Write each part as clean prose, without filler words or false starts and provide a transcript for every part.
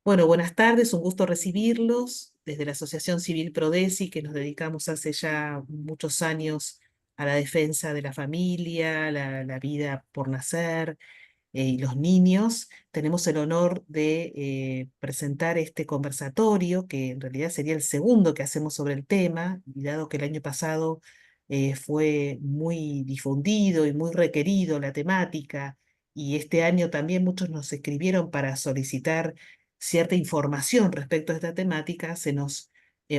Bueno, buenas tardes, un gusto recibirlos desde la Asociación Civil Prodesi, que nos dedicamos hace ya muchos años a la defensa de la familia, la vida por nacer y los niños. Tenemos el honor de presentar este conversatorio, que en realidad sería el segundo que hacemos sobre el tema, y dado que el año pasado fue muy difundido y muy requerido la temática, y este año también muchos nos escribieron para solicitar cierta información respecto a esta temática, se nos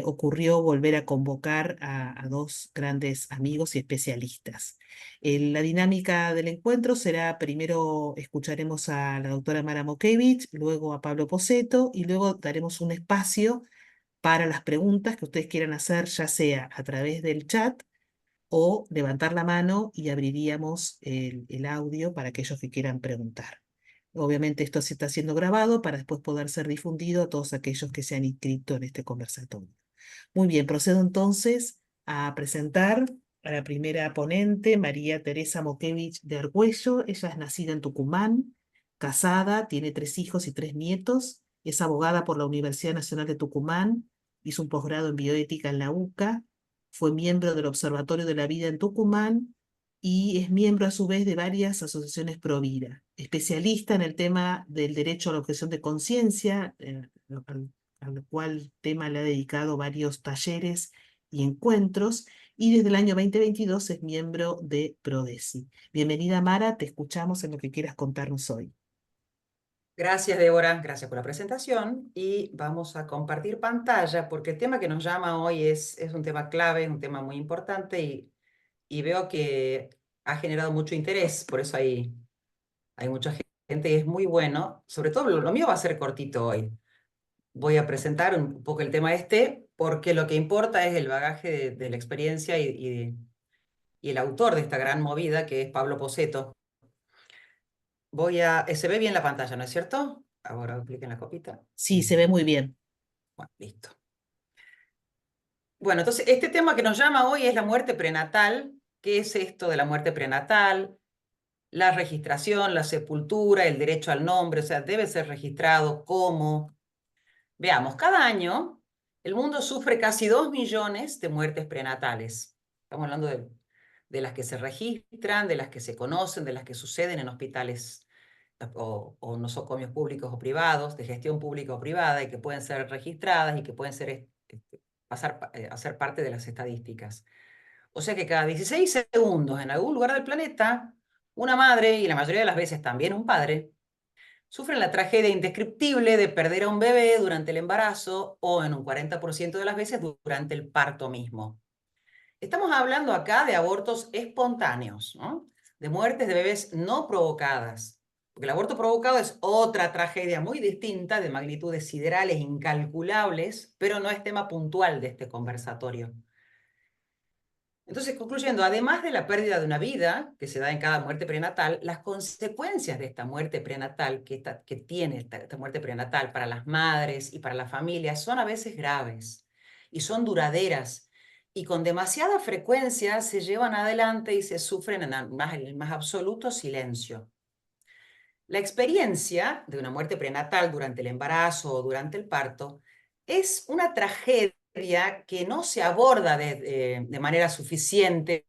ocurrió volver a convocar a dos grandes amigos y especialistas. La dinámica del encuentro será: primero escucharemos a la doctora Mara Mokevich, luego a Pablo Poseto y luego daremos un espacio para las preguntas que ustedes quieran hacer, ya sea a través del chat o levantar la mano, y abriríamos el audio para aquellos que quieran preguntar. Obviamente esto se está siendo grabado para después poder ser difundido a todos aquellos que se han inscrito en este conversatorio. Muy bien, procedo entonces a presentar a la primera ponente, María Teresa Mokevich de Argüello. Ella es nacida en Tucumán, casada, tiene 3 hijos y 3 nietos, es abogada por la Universidad Nacional de Tucumán, hizo un posgrado en bioética en la UCA, fue miembro del Observatorio de la Vida en Tucumán y es miembro a su vez de varias asociaciones pro vida. Especialista en el tema del derecho a la objeción de conciencia, al cual tema le ha dedicado varios talleres y encuentros, y desde el año 2022 es miembro de Prodesi. Bienvenida, Mara, te escuchamos en lo que quieras contarnos hoy. Gracias, Débora, gracias por la presentación y vamos a compartir pantalla porque el tema que nos llama hoy es un tema clave, un tema muy importante y veo que ha generado mucho interés, por eso hay mucha gente y es muy bueno. Sobre todo lo mío va a ser cortito hoy. Voy a presentar un poco el tema porque lo que importa es el bagaje de la experiencia y el autor de esta gran movida, que es Pablo Poseto. Se ve bien la pantalla, ¿no es cierto? Ahora clic en la copita. Sí, se ve muy bien. Bueno, listo. Bueno, entonces este tema que nos llama hoy es la muerte prenatal. ¿Qué es esto de la muerte prenatal? La registración, la sepultura, el derecho al nombre, o sea, debe ser registrado cómo. Veamos, cada año el mundo sufre casi 2 millones de muertes prenatales. Estamos hablando de las que se registran, de las que se conocen, de las que suceden en hospitales o nosocomios públicos o privados, de gestión pública o privada, y que pueden ser registradas y que pueden ser, hacer parte de las estadísticas. O sea que cada 16 segundos en algún lugar del planeta, una madre, y la mayoría de las veces también un padre, sufren la tragedia indescriptible de perder a un bebé durante el embarazo o en un 40% de las veces durante el parto mismo. Estamos hablando acá de abortos espontáneos, ¿no? De muertes de bebés no provocadas. Porque el aborto provocado es otra tragedia muy distinta, de magnitudes siderales incalculables, pero no es tema puntual de este conversatorio. Entonces, concluyendo, además de la pérdida de una vida que se da en cada muerte prenatal, las consecuencias de esta muerte prenatal, que tiene esta muerte prenatal para las madres y para las familias, son a veces graves y son duraderas y con demasiada frecuencia se llevan adelante y se sufren en el más absoluto silencio. La experiencia de una muerte prenatal durante el embarazo o durante el parto es una tragedia que no se aborda de manera suficiente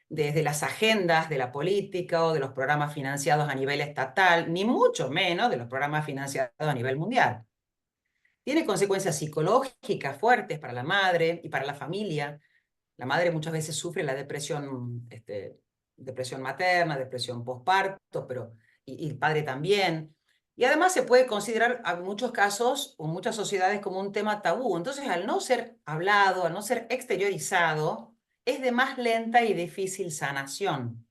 desde las agendas de la política o de los programas financiados a nivel estatal, ni mucho menos de los programas financiados a nivel mundial. Tiene consecuencias psicológicas fuertes para la madre y para la familia. La madre muchas veces sufre la depresión, depresión materna, depresión postparto, y el padre también. Y además se puede considerar en muchos casos o en muchas sociedades como un tema tabú. Entonces, al no ser hablado, al no ser exteriorizado, es de más lenta y difícil sanación.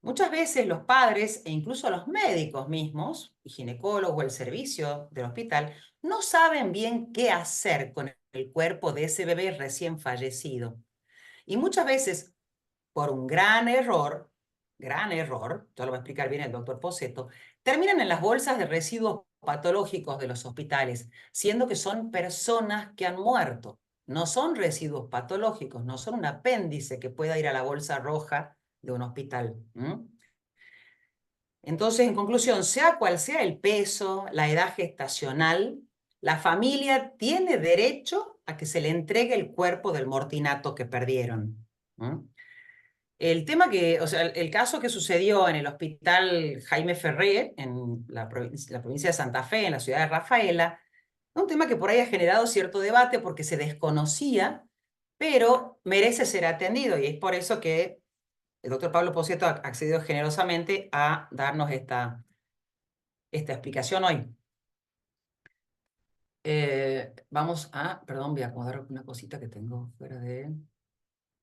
Muchas veces los padres e incluso los médicos mismos, y ginecólogos o el servicio del hospital, no saben bien qué hacer con el cuerpo de ese bebé recién fallecido. Y muchas veces, por un gran error, ya lo va a explicar bien el doctor Poseto, terminan en las bolsas de residuos patológicos de los hospitales, siendo que son personas que han muerto. No son residuos patológicos, no son un apéndice que pueda ir a la bolsa roja de un hospital. Entonces, en conclusión, sea cual sea el peso, la edad gestacional, la familia tiene derecho a que se le entregue el cuerpo del mortinato que perdieron. ¿Mm? El tema que, o sea, el caso que sucedió en el hospital Jaime Ferrer, en la provincia de Santa Fe, en la ciudad de Rafaela, es un tema que por ahí ha generado cierto debate porque se desconocía, pero merece ser atendido y es por eso que el doctor Pablo Poceto ha accedido generosamente a darnos esta explicación hoy. Vamos a, perdón, voy a acomodar una cosita que tengo fuera de...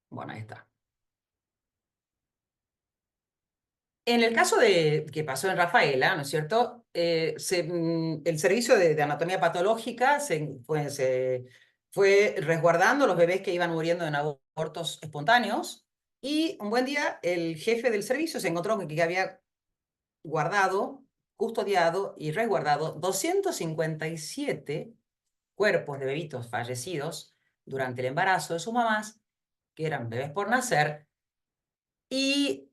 Bueno, ahí está. En el caso de que pasó en Rafaela, ¿no es cierto? El servicio de anatomía patológica se fue resguardando los bebés que iban muriendo en abortos espontáneos y un buen día el jefe del servicio se encontró con que había guardado, custodiado y resguardado 257 cuerpos de bebitos fallecidos durante el embarazo de sus mamás, que eran bebés por nacer, y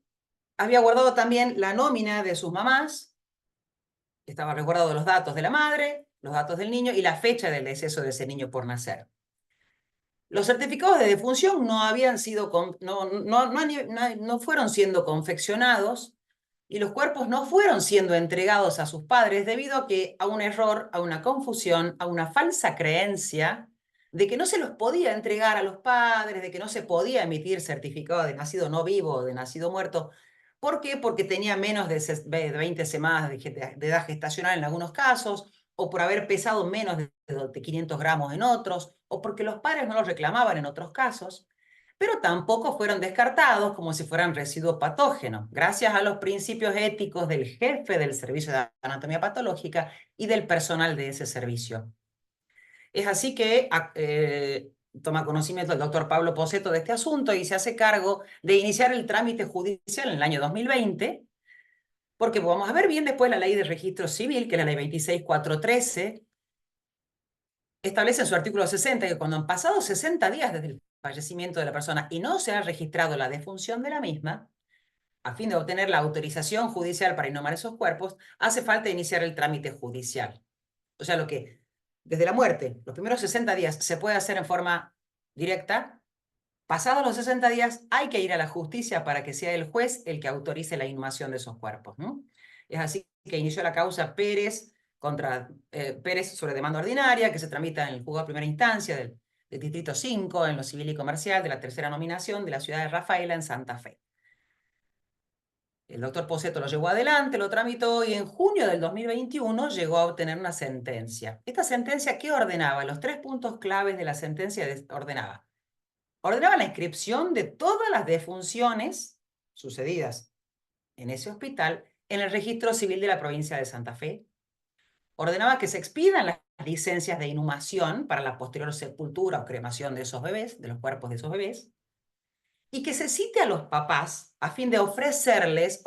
había guardado también la nómina de sus mamás, estaba resguardado los datos de la madre, los datos del niño y la fecha del deceso de ese niño por nacer. Los certificados de defunción no habían sido, no fueron siendo confeccionados y los cuerpos no fueron siendo entregados a sus padres debido a un error, a una confusión, a una falsa creencia de que no se los podía entregar a los padres, de que no se podía emitir certificado de nacido no vivo o de nacido muerto. ¿Por qué? Porque tenía menos de 20 semanas de edad gestacional en algunos casos, o por haber pesado menos de 500 gramos en otros, o porque los padres no los reclamaban en otros casos, pero tampoco fueron descartados como si fueran residuos patógenos, gracias a los principios éticos del jefe del servicio de anatomía patológica y del personal de ese servicio. Es así que toma conocimiento el doctor Pablo Poceto de este asunto y se hace cargo de iniciar el trámite judicial en el año 2020, porque vamos a ver bien después la ley de registro civil, que es la ley 26413, establece en su artículo 60 que cuando han pasado 60 días desde el fallecimiento de la persona y no se ha registrado la defunción de la misma, a fin de obtener la autorización judicial para inhumar esos cuerpos, hace falta iniciar el trámite judicial. O sea, lo que desde la muerte, los primeros 60 días se puede hacer en forma directa. Pasados los 60 días hay que ir a la justicia para que sea el juez el que autorice la inhumación de esos cuerpos, ¿no? Es así que inició la causa Pérez contra Pérez sobre demanda ordinaria, que se tramita en el juzgado de primera instancia del Distrito 5, en lo civil y comercial, de la tercera nominación de la ciudad de Rafaela, en Santa Fe. El doctor Poceto lo llevó adelante, lo tramitó y en junio del 2021 llegó a obtener una sentencia. ¿Esta sentencia qué ordenaba? Los 3 puntos claves de la sentencia ordenaba. Ordenaba la inscripción de todas las defunciones sucedidas en ese hospital en el registro civil de la provincia de Santa Fe. Ordenaba que se expidan las licencias de inhumación para la posterior sepultura o cremación de esos bebés, de los cuerpos de esos bebés, y que se cite a los papás a fin de ofrecerles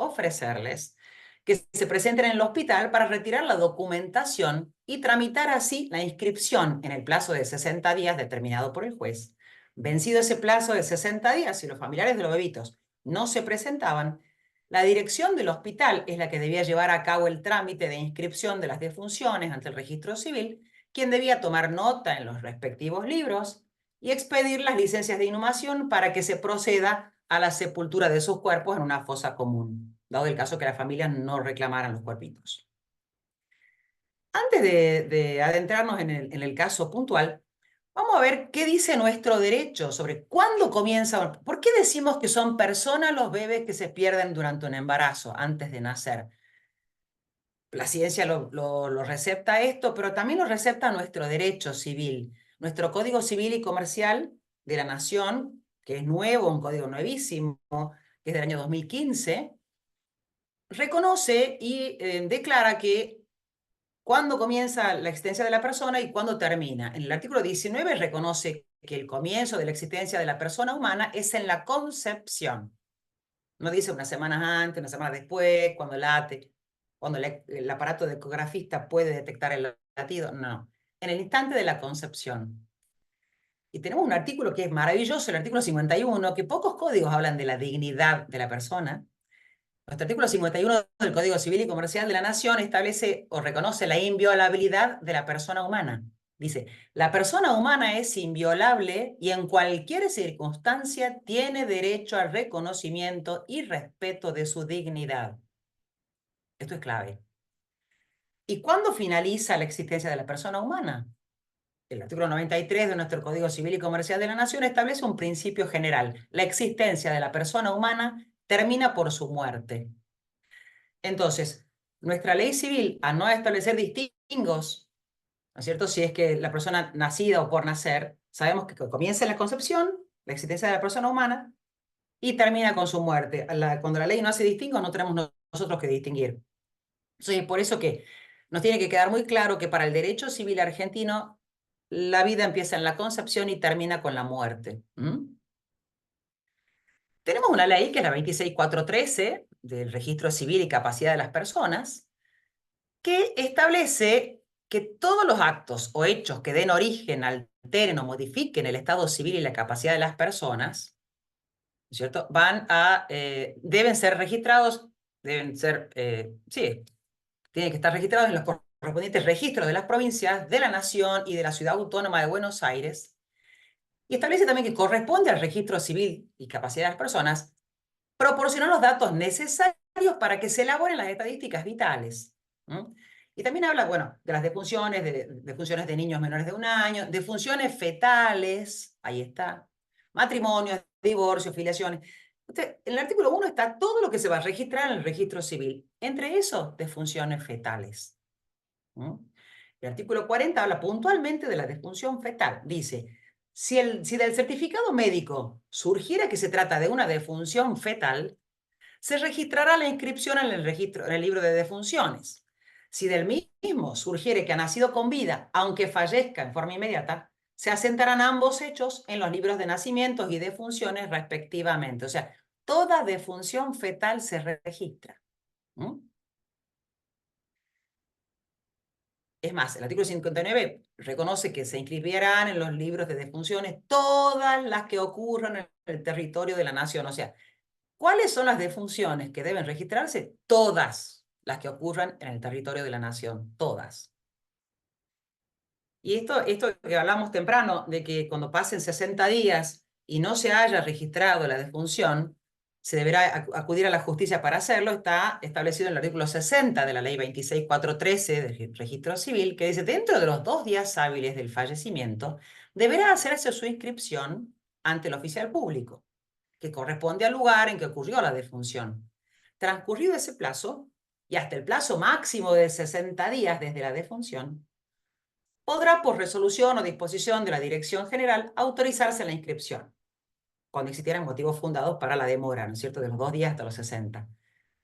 que se presenten en el hospital para retirar la documentación y tramitar así la inscripción en el plazo de 60 días determinado por el juez. Vencido ese plazo de 60 días, si los familiares de los bebitos no se presentaban, la dirección del hospital es la que debía llevar a cabo el trámite de inscripción de las defunciones ante el registro civil, quien debía tomar nota en los respectivos libros y expedir las licencias de inhumación para que se proceda a la sepultura de sus cuerpos en una fosa común, dado el caso que las familias no reclamaran los cuerpitos. Antes de adentrarnos en el caso puntual, vamos a ver qué dice nuestro derecho sobre cuándo comienza, por qué decimos que son personas los bebés que se pierden durante un embarazo, antes de nacer. La ciencia lo recepta esto, pero también lo recepta nuestro derecho civil, nuestro Código Civil y Comercial de la Nación, que es nuevo, un código nuevísimo, que es del año 2015, reconoce y declara que cuándo comienza la existencia de la persona y cuándo termina. En el artículo 19 reconoce que el comienzo de la existencia de la persona humana es en la concepción. No dice unas semanas antes, unas semanas después, cuando late, cuando el aparato de ecografista puede detectar el latido. No, en el instante de la concepción. Y tenemos un artículo que es maravilloso, el artículo 51, que pocos códigos hablan de la dignidad de la persona, Nuestro artículo 51 del Código Civil y Comercial de la Nación establece o reconoce la inviolabilidad de la persona humana. Dice, la persona humana es inviolable y en cualquier circunstancia tiene derecho al reconocimiento y respeto de su dignidad. Esto es clave. ¿Y cuándo finaliza la existencia de la persona humana? El artículo 93 de nuestro Código Civil y Comercial de la Nación establece un principio general. La existencia de la persona humana termina por su muerte. Entonces, nuestra ley civil, al no establecer distingos, ¿no es cierto? Si es que la persona nacida o por nacer, sabemos que comienza en la concepción, la existencia de la persona humana, y termina con su muerte. Cuando la ley no hace distingos, no tenemos nosotros que distinguir. Entonces, por eso que nos tiene que quedar muy claro que para el derecho civil argentino, la vida empieza en la concepción y termina con la muerte. Tenemos una ley que es la 26413 del Registro Civil y Capacidad de las Personas, que establece que todos los actos o hechos que den origen, alteren o modifiquen el estado civil y la capacidad de las personas, ¿cierto? Deben ser registrados, sí, tienen que estar registrados en los correspondientes registros de las provincias, de la Nación y de la Ciudad Autónoma de Buenos Aires. Y establece también que corresponde al registro civil y capacidad de las personas proporcionar los datos necesarios para que se elaboren las estadísticas vitales. Y también habla, bueno, de las defunciones, de funciones de niños menores de 1 año, de funciones fetales, ahí está, matrimonios, divorcios, filiaciones. En el artículo 1 está todo lo que se va a registrar en el registro civil, entre eso, de funciones fetales. El artículo 40 habla puntualmente de la disfunción fetal. Dice, si del certificado médico surgiera que se trata de una defunción fetal, se registrará la inscripción en el libro de defunciones. Si del mismo surgiere que ha nacido con vida, aunque fallezca en forma inmediata, se asentarán ambos hechos en los libros de nacimientos y defunciones respectivamente. O sea, toda defunción fetal se registra. Es más, el artículo 59 reconoce que se inscribirán en los libros de defunciones todas las que ocurran en el territorio de la nación. O sea, ¿cuáles son las defunciones que deben registrarse? Todas las que ocurran en el territorio de la nación, todas. Y esto que hablamos temprano, de que cuando pasen 60 días y no se haya registrado la defunción, se deberá acudir a la justicia para hacerlo, está establecido en el artículo 60 de la ley 26413 del registro civil, que dice, dentro de los 2 días hábiles del fallecimiento, deberá hacerse su inscripción ante el oficial público, que corresponde al lugar en que ocurrió la defunción. Transcurrido ese plazo, y hasta el plazo máximo de 60 días desde la defunción, podrá, por resolución o disposición de la Dirección General, autorizarse la inscripción, cuando existieran motivos fundados para la demora, ¿no es cierto?, de los 2 días hasta los 60.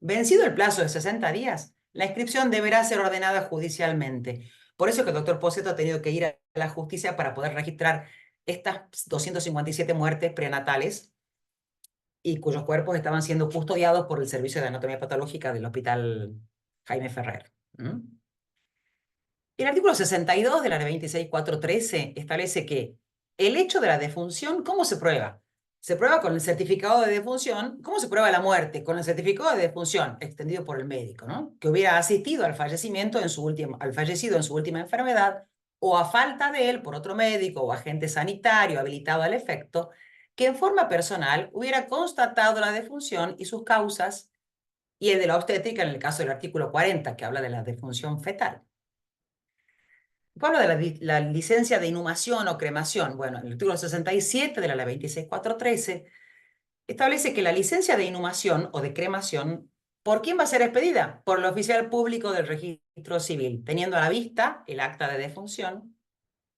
Vencido el plazo de 60 días, la inscripción deberá ser ordenada judicialmente. Por eso que el doctor Poseto ha tenido que ir a la justicia para poder registrar estas 257 muertes prenatales y cuyos cuerpos estaban siendo custodiados por el Servicio de Anatomía Patológica del Hospital Jaime Ferrer. El artículo 62 de la ley 26413 establece que el hecho de la defunción, ¿cómo se prueba? Se prueba con el certificado de defunción. ¿Cómo se prueba la muerte? Con el certificado de defunción extendido por el médico, ¿no? Que hubiera asistido al fallecido en su última enfermedad, o a falta de él por otro médico o agente sanitario habilitado al efecto, que en forma personal hubiera constatado la defunción y sus causas, y el de la obstétrica en el caso del artículo 40, que habla de la defunción fetal. Hablo de la licencia de inhumación o cremación. Bueno, el artículo 67 de la ley 26413 establece que la licencia de inhumación o de cremación, ¿por quién va a ser expedida? Por el oficial público del registro civil, teniendo a la vista el acta de defunción,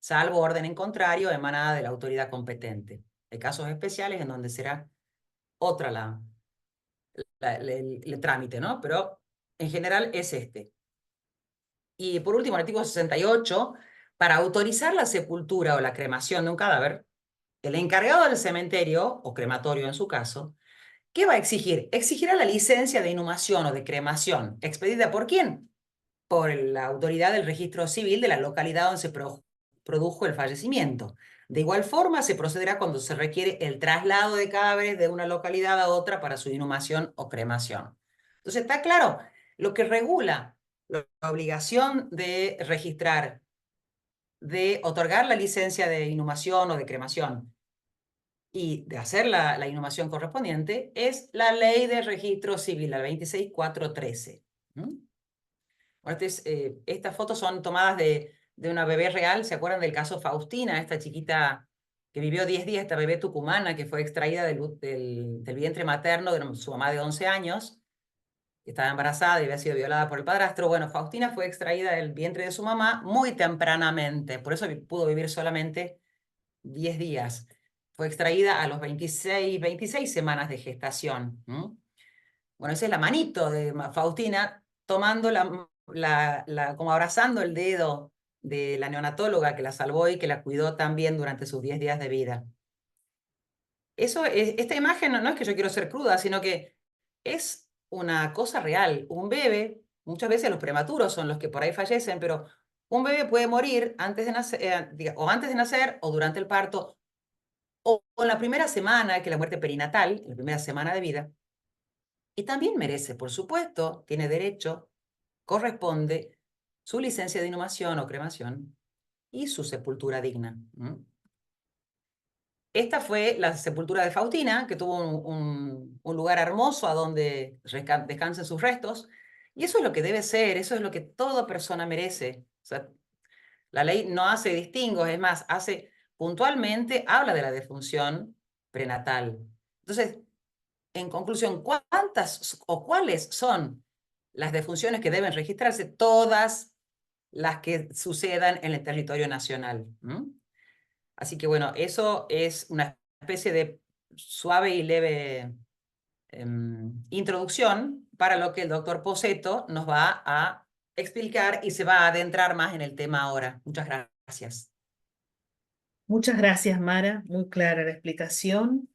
salvo orden en contrario emanada de la autoridad competente. Hay casos especiales en donde será otra el trámite, ¿no? Pero en general es este. Y por último, el artículo 68, para autorizar la sepultura o la cremación de un cadáver, el encargado del cementerio, o crematorio en su caso, ¿qué va a exigir? Exigirá la licencia de inhumación o de cremación. ¿Expedida por quién? Por la autoridad del registro civil de la localidad donde se produjo el fallecimiento. De igual forma, se procederá cuando se requiere el traslado de cadáveres de una localidad a otra para su inhumación o cremación. Entonces está claro, lo que regula la obligación de registrar, de otorgar la licencia de inhumación o de cremación y de hacer la inhumación correspondiente es la ley de registro civil, la 26413. Estas fotos son tomadas de una bebé real. ¿Se acuerdan del caso Faustina, esta chiquita que vivió 10 días, esta bebé tucumana que fue extraída del vientre materno de su mamá de 11 años, que estaba embarazada y había sido violada por el padrastro? Bueno, Faustina fue extraída del vientre de su mamá muy tempranamente, por eso pudo vivir solamente 10 días. Fue extraída a los 26 semanas de gestación. Bueno, esa es la manito de Faustina tomando como abrazando el dedo de la neonatóloga que la salvó y que la cuidó también durante sus 10 días de vida. Esta imagen no es que yo quiero ser cruda, sino que es una cosa real. Un bebé, muchas veces los prematuros son los que por ahí fallecen, pero un bebé puede morir antes de nacer, o antes de nacer, o durante el parto, o en la primera semana, que es la muerte perinatal, en la primera semana de vida. Y también merece, por supuesto, tiene derecho, corresponde su licencia de inhumación o cremación y su sepultura digna. Esta fue la sepultura de Faustina, que tuvo un lugar hermoso a donde descansen sus restos. Y eso es lo que debe ser, eso es lo que toda persona merece. O sea, la ley no hace distingos, es más, puntualmente habla de la defunción prenatal. Entonces, en conclusión, ¿cuántas o cuáles son las defunciones que deben registrarse? Todas las que sucedan en el territorio nacional. Así que bueno, eso es una especie de suave y leve introducción para lo que el doctor Posetto nos va a explicar y se va a adentrar más en el tema ahora. Muchas gracias. Muchas gracias, Mara, muy clara la explicación.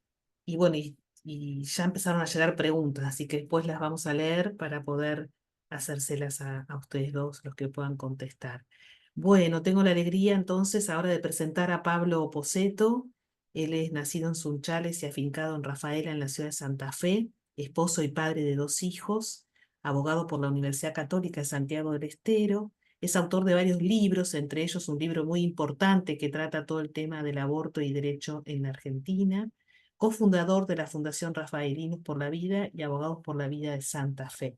Y bueno, y ya empezaron a llegar preguntas, así que después las vamos a leer para poder hacérselas a ustedes dos, los que puedan contestar. Bueno, tengo la alegría entonces ahora de presentar a Pablo Posetto. Él es nacido en Sunchales y afincado en Rafaela, en la ciudad de Santa Fe, esposo y padre de 2 hijos, abogado por la Universidad Católica de Santiago del Estero. Es autor de varios libros, entre ellos un libro muy importante que trata todo el tema del aborto y derecho en la Argentina, cofundador de la Fundación Rafaelinos por la Vida y Abogados por la Vida de Santa Fe.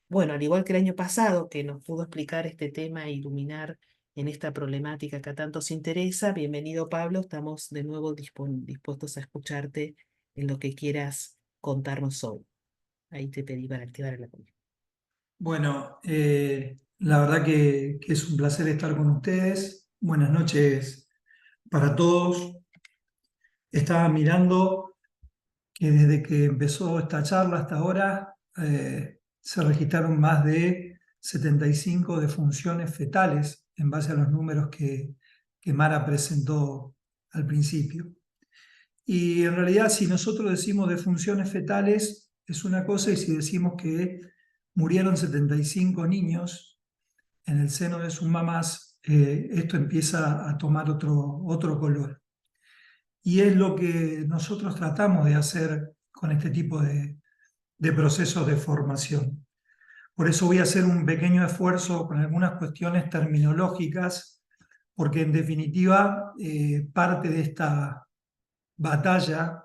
Bueno, al igual que el año pasado, que nos pudo explicar este tema e iluminar en esta problemática que a tantos interesa, bienvenido Pablo, estamos de nuevo dispuestos a escucharte en lo que quieras contarnos hoy. Ahí te pedí para activar el audio. Bueno, la verdad que es un placer estar con ustedes. Buenas noches para todos. Estaba mirando que desde que empezó esta charla hasta ahora se registraron más de 75 defunciones fetales en base a los números que Mara presentó al principio. Y en realidad, si nosotros decimos defunciones fetales, es una cosa, y si decimos que murieron 75 niños en el seno de sus mamás, esto empieza a tomar otro color. Y es lo que nosotros tratamos de hacer con este tipo de procesos de formación. Por eso voy a hacer un pequeño esfuerzo con algunas cuestiones terminológicas, porque en definitiva parte de esta batalla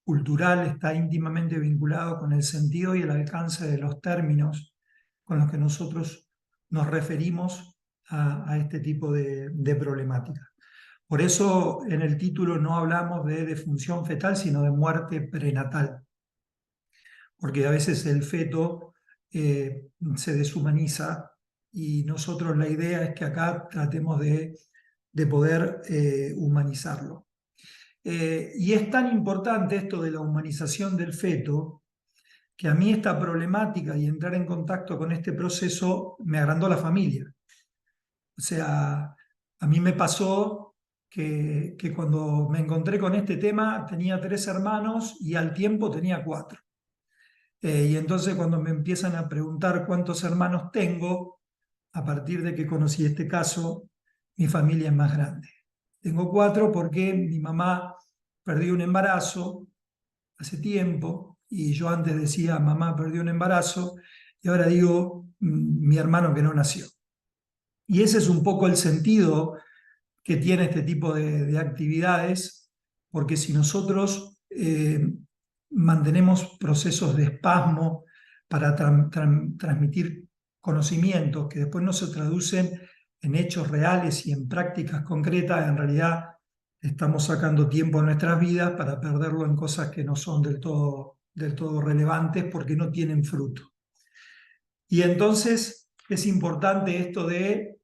cultural está íntimamente vinculado con el sentido y el alcance de los términos con los que nosotros nos referimos a este tipo de problemática. Por eso en el título no hablamos de defunción fetal, sino de muerte prenatal, porque a veces el feto se deshumaniza y nosotros la idea es que acá tratemos de poder humanizarlo. Y es tan importante esto de la humanización del feto, que a mí esta problemática y entrar en contacto con este proceso me agrandó la familia. O sea, a mí me pasó que cuando me encontré con este tema tenía 3 hermanos y al tiempo tenía 4. Y entonces cuando me empiezan a preguntar cuántos hermanos tengo, a partir de que conocí este caso, mi familia es más grande. Tengo 4 porque mi mamá perdió un embarazo hace tiempo y yo antes decía mamá perdió un embarazo, y ahora digo mi hermano que no nació. Y ese es un poco el sentido que tiene este tipo de actividades, porque si nosotros mantenemos procesos de espasmo para transmitir conocimientos que después no se traducen en hechos reales y en prácticas concretas, en realidad estamos sacando tiempo de nuestras vidas para perderlo en cosas que no son del todo relevantes porque no tienen fruto. Y entonces es importante esto de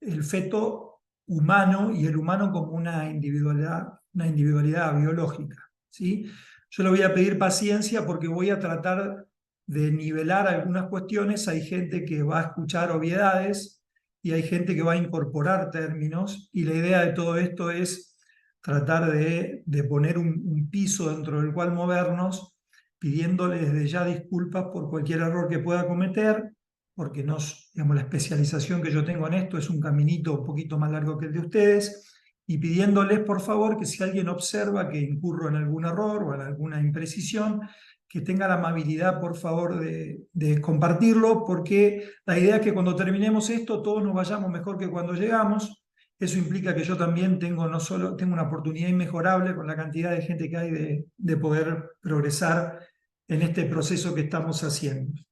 el feto humano y el humano como una individualidad biológica, ¿sí? Yo le voy a pedir paciencia porque voy a tratar de nivelar algunas cuestiones. Hay gente que va a escuchar obviedades y hay gente que va a incorporar términos, y la idea de todo esto es tratar de poner un piso dentro del cual movernos, pidiéndole desde ya disculpas por cualquier error que pueda cometer, porque digamos, la especialización que yo tengo en esto es un caminito un poquito más largo que el de ustedes, y pidiéndoles por favor que si alguien observa que incurro en algún error o en alguna imprecisión, que tenga la amabilidad por favor de compartirlo, porque la idea es que cuando terminemos esto todos nos vayamos mejor que cuando llegamos. Eso implica que yo también tengo una oportunidad inmejorable con la cantidad de gente que hay de poder progresar en este proceso que estamos haciendo.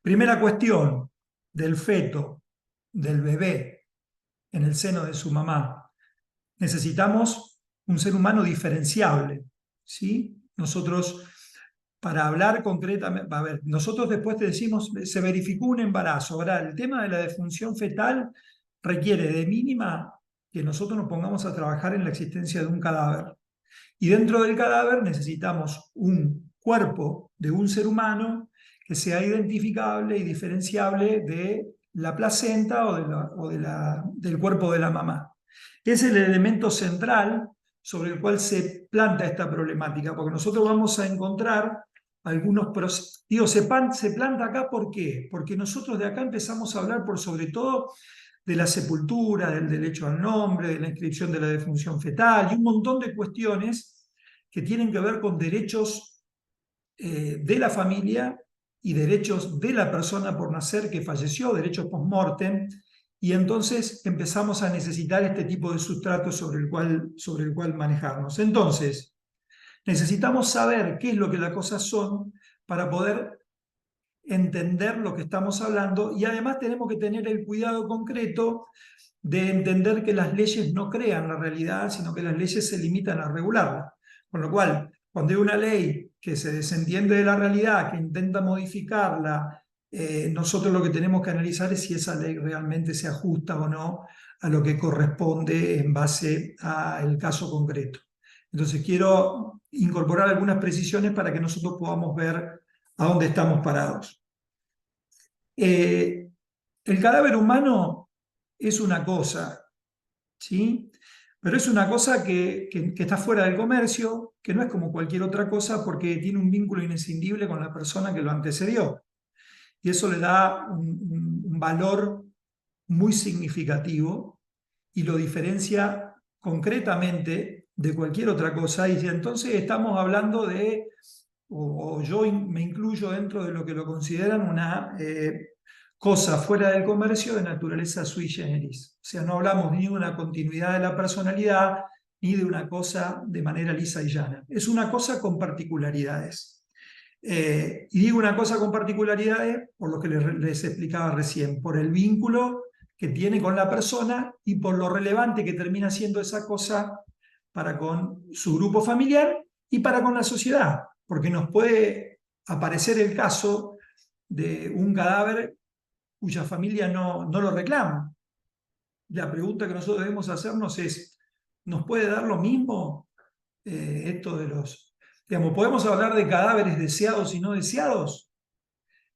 Primera cuestión, del feto, del bebé en el seno de su mamá. Necesitamos un ser humano diferenciable, ¿sí? Nosotros, para hablar concretamente, a ver, nosotros después te decimos, se verificó un embarazo. Ahora, el tema de la defunción fetal requiere de mínima que nosotros nos pongamos a trabajar en la existencia de un cadáver. Y dentro del cadáver necesitamos un cuerpo de un ser humano que sea identificable y diferenciable de la placenta del cuerpo de la mamá. Es el elemento central sobre el cual se planta esta problemática, porque nosotros vamos a encontrar algunos procesos. Digo, se planta acá, ¿por qué? Porque nosotros de acá empezamos a hablar por sobre todo de la sepultura, del derecho al nombre, de la inscripción de la defunción fetal y un montón de cuestiones que tienen que ver con derechos de la familia y derechos de la persona por nacer que falleció, derechos post-mortem, y entonces empezamos a necesitar este tipo de sustrato sobre el cual manejarnos. Entonces, necesitamos saber qué es lo que las cosas son para poder entender lo que estamos hablando, y además tenemos que tener el cuidado concreto de entender que las leyes no crean la realidad, sino que las leyes se limitan a regularla. Con lo cual, cuando hay una ley que se desentiende de la realidad, que intenta modificarla, nosotros lo que tenemos que analizar es si esa ley realmente se ajusta o no a lo que corresponde en base al caso concreto. Entonces quiero incorporar algunas precisiones para que nosotros podamos ver a dónde estamos parados. El cadáver humano es una cosa, ¿sí? Pero es una cosa que está fuera del comercio, que no es como cualquier otra cosa porque tiene un vínculo inescindible con la persona que lo antecedió. Y eso le da un valor muy significativo y lo diferencia concretamente de cualquier otra cosa. Y entonces estamos hablando de, o yo me incluyo dentro de lo que lo consideran una cosa fuera del comercio de naturaleza sui generis. O sea, no hablamos ni de una continuidad de la personalidad, ni de una cosa de manera lisa y llana. Es una cosa con particularidades. Y digo una cosa con particularidades por lo que les explicaba recién, por el vínculo que tiene con la persona y por lo relevante que termina siendo esa cosa para con su grupo familiar y para con la sociedad, porque nos puede aparecer el caso de un cadáver cuya familia no lo reclama. La pregunta que nosotros debemos hacernos es, ¿nos puede dar lo mismo esto de los... Digamos, ¿podemos hablar de cadáveres deseados y no deseados?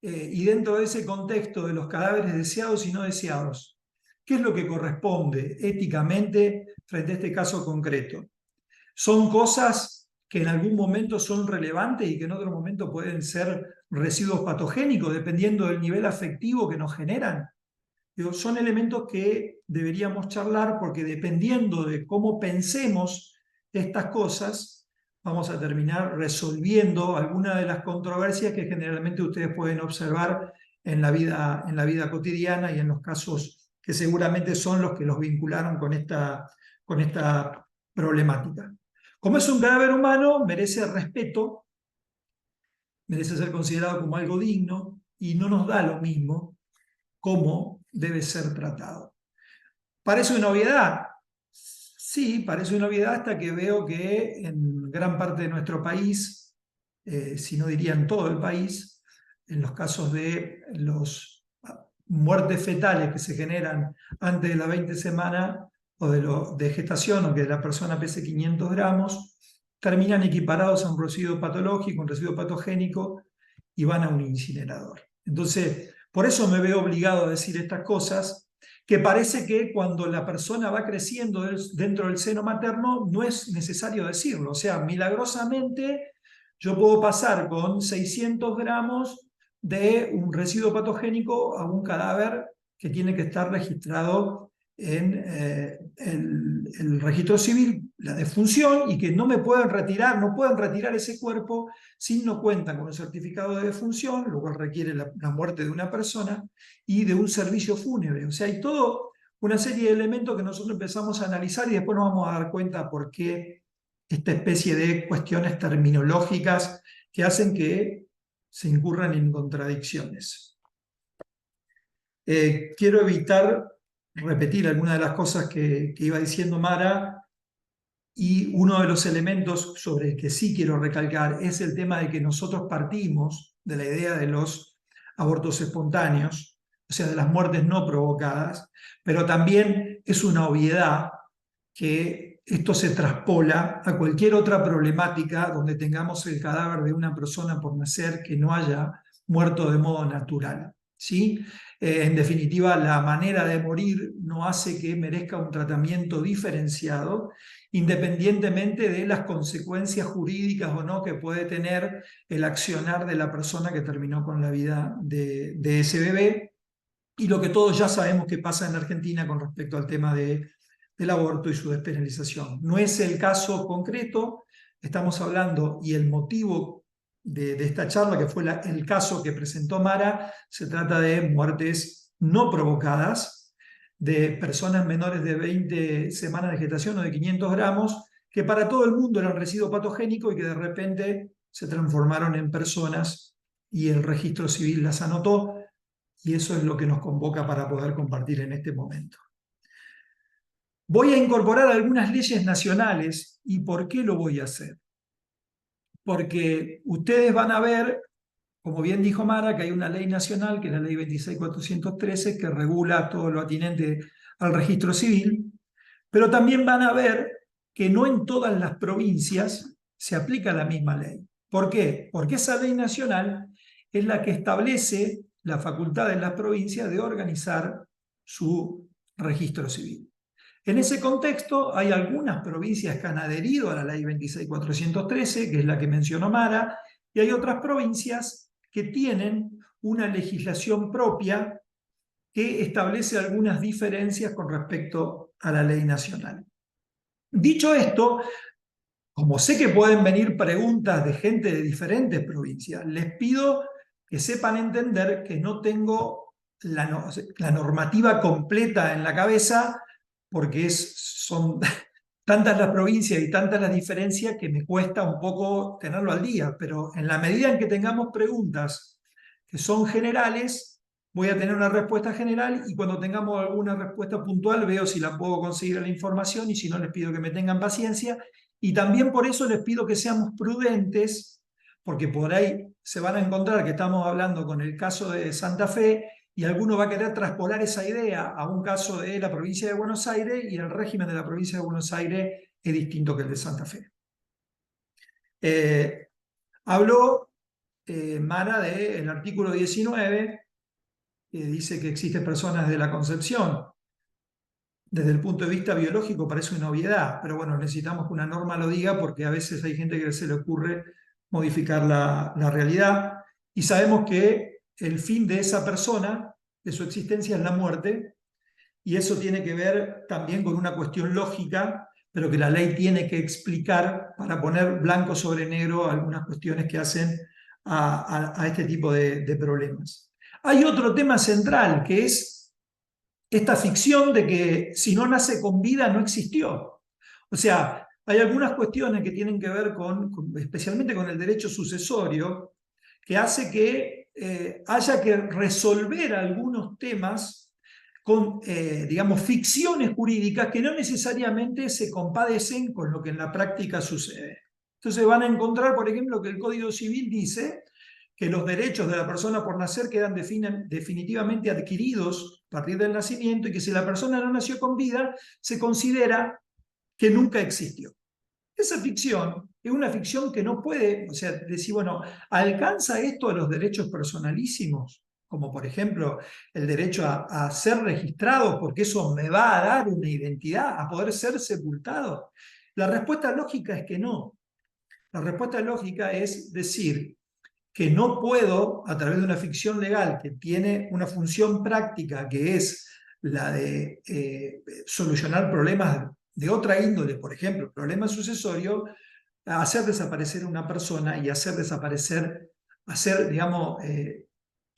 Y dentro de ese contexto de los cadáveres deseados y no deseados, ¿qué es lo que corresponde éticamente frente a este caso concreto? ¿Son cosas que en algún momento son relevantes y que en otro momento pueden ser residuos patogénicos dependiendo del nivel afectivo que nos generan? Digo, son elementos que deberíamos charlar porque dependiendo de cómo pensemos estas cosas, vamos a terminar resolviendo algunas de las controversias que generalmente ustedes pueden observar en la vida cotidiana y en los casos que seguramente son los que los vincularon con esta problemática. Como es un cadáver humano, merece respeto, merece ser considerado como algo digno y no nos da lo mismo cómo debe ser tratado. ¿Parece una obviedad? Sí, parece una obviedad hasta que veo que en gran parte de nuestro país, si no diría en todo el país, en los casos de las muertes fetales que se generan antes de las 20 semanas o de gestación, o que la persona pese 500 gramos, terminan equiparados a un residuo patológico, un residuo patogénico, y van a un incinerador. Entonces, por eso me veo obligado a decir estas cosas, que parece que cuando la persona va creciendo dentro del seno materno no es necesario decirlo. O sea, milagrosamente yo puedo pasar con 600 gramos de un residuo patogénico a un cadáver que tiene que estar registrado en el registro civil, la defunción, y que no me pueden retirar, no pueden retirar ese cuerpo si no cuentan con un certificado de defunción, lo cual requiere la muerte de una persona, y de un servicio fúnebre. O sea, hay toda una serie de elementos que nosotros empezamos a analizar y después nos vamos a dar cuenta por qué esta especie de cuestiones terminológicas que hacen que se incurran en contradicciones. Quiero evitar repetir algunas de las cosas que iba diciendo Mara, y uno de los elementos sobre el que sí quiero recalcar es el tema de que nosotros partimos de la idea de los abortos espontáneos, o sea, de las muertes no provocadas, pero también es una obviedad que esto se traspola a cualquier otra problemática donde tengamos el cadáver de una persona por nacer que no haya muerto de modo natural, ¿sí? En definitiva, la manera de morir no hace que merezca un tratamiento diferenciado, independientemente de las consecuencias jurídicas o no que puede tener el accionar de la persona que terminó con la vida de ese bebé, y lo que todos ya sabemos que pasa en Argentina con respecto al tema del aborto y su despenalización. No es el caso concreto, estamos hablando, y el motivo de esta charla, que fue el caso que presentó Mara, se trata de muertes no provocadas, de personas menores de 20 semanas de gestación o de 500 gramos, que para todo el mundo eran residuo patogénico y que de repente se transformaron en personas y el registro civil las anotó, y eso es lo que nos convoca para poder compartir en este momento. Voy a incorporar algunas leyes nacionales. ¿Y por qué lo voy a hacer? Porque ustedes van a ver, como bien dijo Mara, que hay una ley nacional, que es la ley 26.413, que regula todo lo atinente al registro civil, pero también van a ver que no en todas las provincias se aplica la misma ley. ¿Por qué? Porque esa ley nacional es la que establece la facultad de las provincias de organizar su registro civil. En ese contexto, hay algunas provincias que han adherido a la ley 26.413, que es la que mencionó Mara, y hay otras provincias que tienen una legislación propia que establece algunas diferencias con respecto a la ley nacional. Dicho esto, como sé que pueden venir preguntas de gente de diferentes provincias, les pido que sepan entender que no tengo la normativa completa en la cabeza, porque son tantas las provincias y tantas las diferencias que me cuesta un poco tenerlo al día, pero en la medida en que tengamos preguntas que son generales, voy a tener una respuesta general, y cuando tengamos alguna respuesta puntual veo si la puedo conseguir en la información, y si no les pido que me tengan paciencia. Y también por eso les pido que seamos prudentes, porque por ahí se van a encontrar que estamos hablando con el caso de Santa Fe y alguno va a querer traspolar esa idea a un caso de la provincia de Buenos Aires, y el régimen de la provincia de Buenos Aires es distinto que el de Santa Fe. Habló Mara del artículo 19, que dice que existen personas de la concepción. Desde el punto de vista biológico parece una obviedad, pero bueno, necesitamos que una norma lo diga, porque a veces hay gente que se le ocurre modificar la realidad, y sabemos que el fin de esa persona, de su existencia, es la muerte, y eso tiene que ver también con una cuestión lógica, pero que la ley tiene que explicar para poner blanco sobre negro algunas cuestiones que hacen a este tipo de problemas. Hay otro tema central, que es esta ficción de que si no nace con vida no existió. O sea, hay algunas cuestiones que tienen que ver especialmente con el derecho sucesorio, que hace que haya que resolver algunos temas con, digamos, ficciones jurídicas que no necesariamente se compadecen con lo que en la práctica sucede. Entonces van a encontrar, por ejemplo, que el Código Civil dice que los derechos de la persona por nacer quedan definitivamente adquiridos a partir del nacimiento y que si la persona no nació con vida, se considera que nunca existió. Esa ficción es una ficción que no puede, o sea, decir, bueno, ¿alcanza esto a los derechos personalísimos? Como por ejemplo el derecho a ser registrado, porque eso me va a dar una identidad, a poder ser sepultado. La respuesta lógica es que no. La respuesta lógica es decir que no puedo, a través de una ficción legal que tiene una función práctica, que es la de solucionar problemas de otra índole, por ejemplo, problemas sucesorios, hacer desaparecer a una persona y hacer desaparecer, digamos,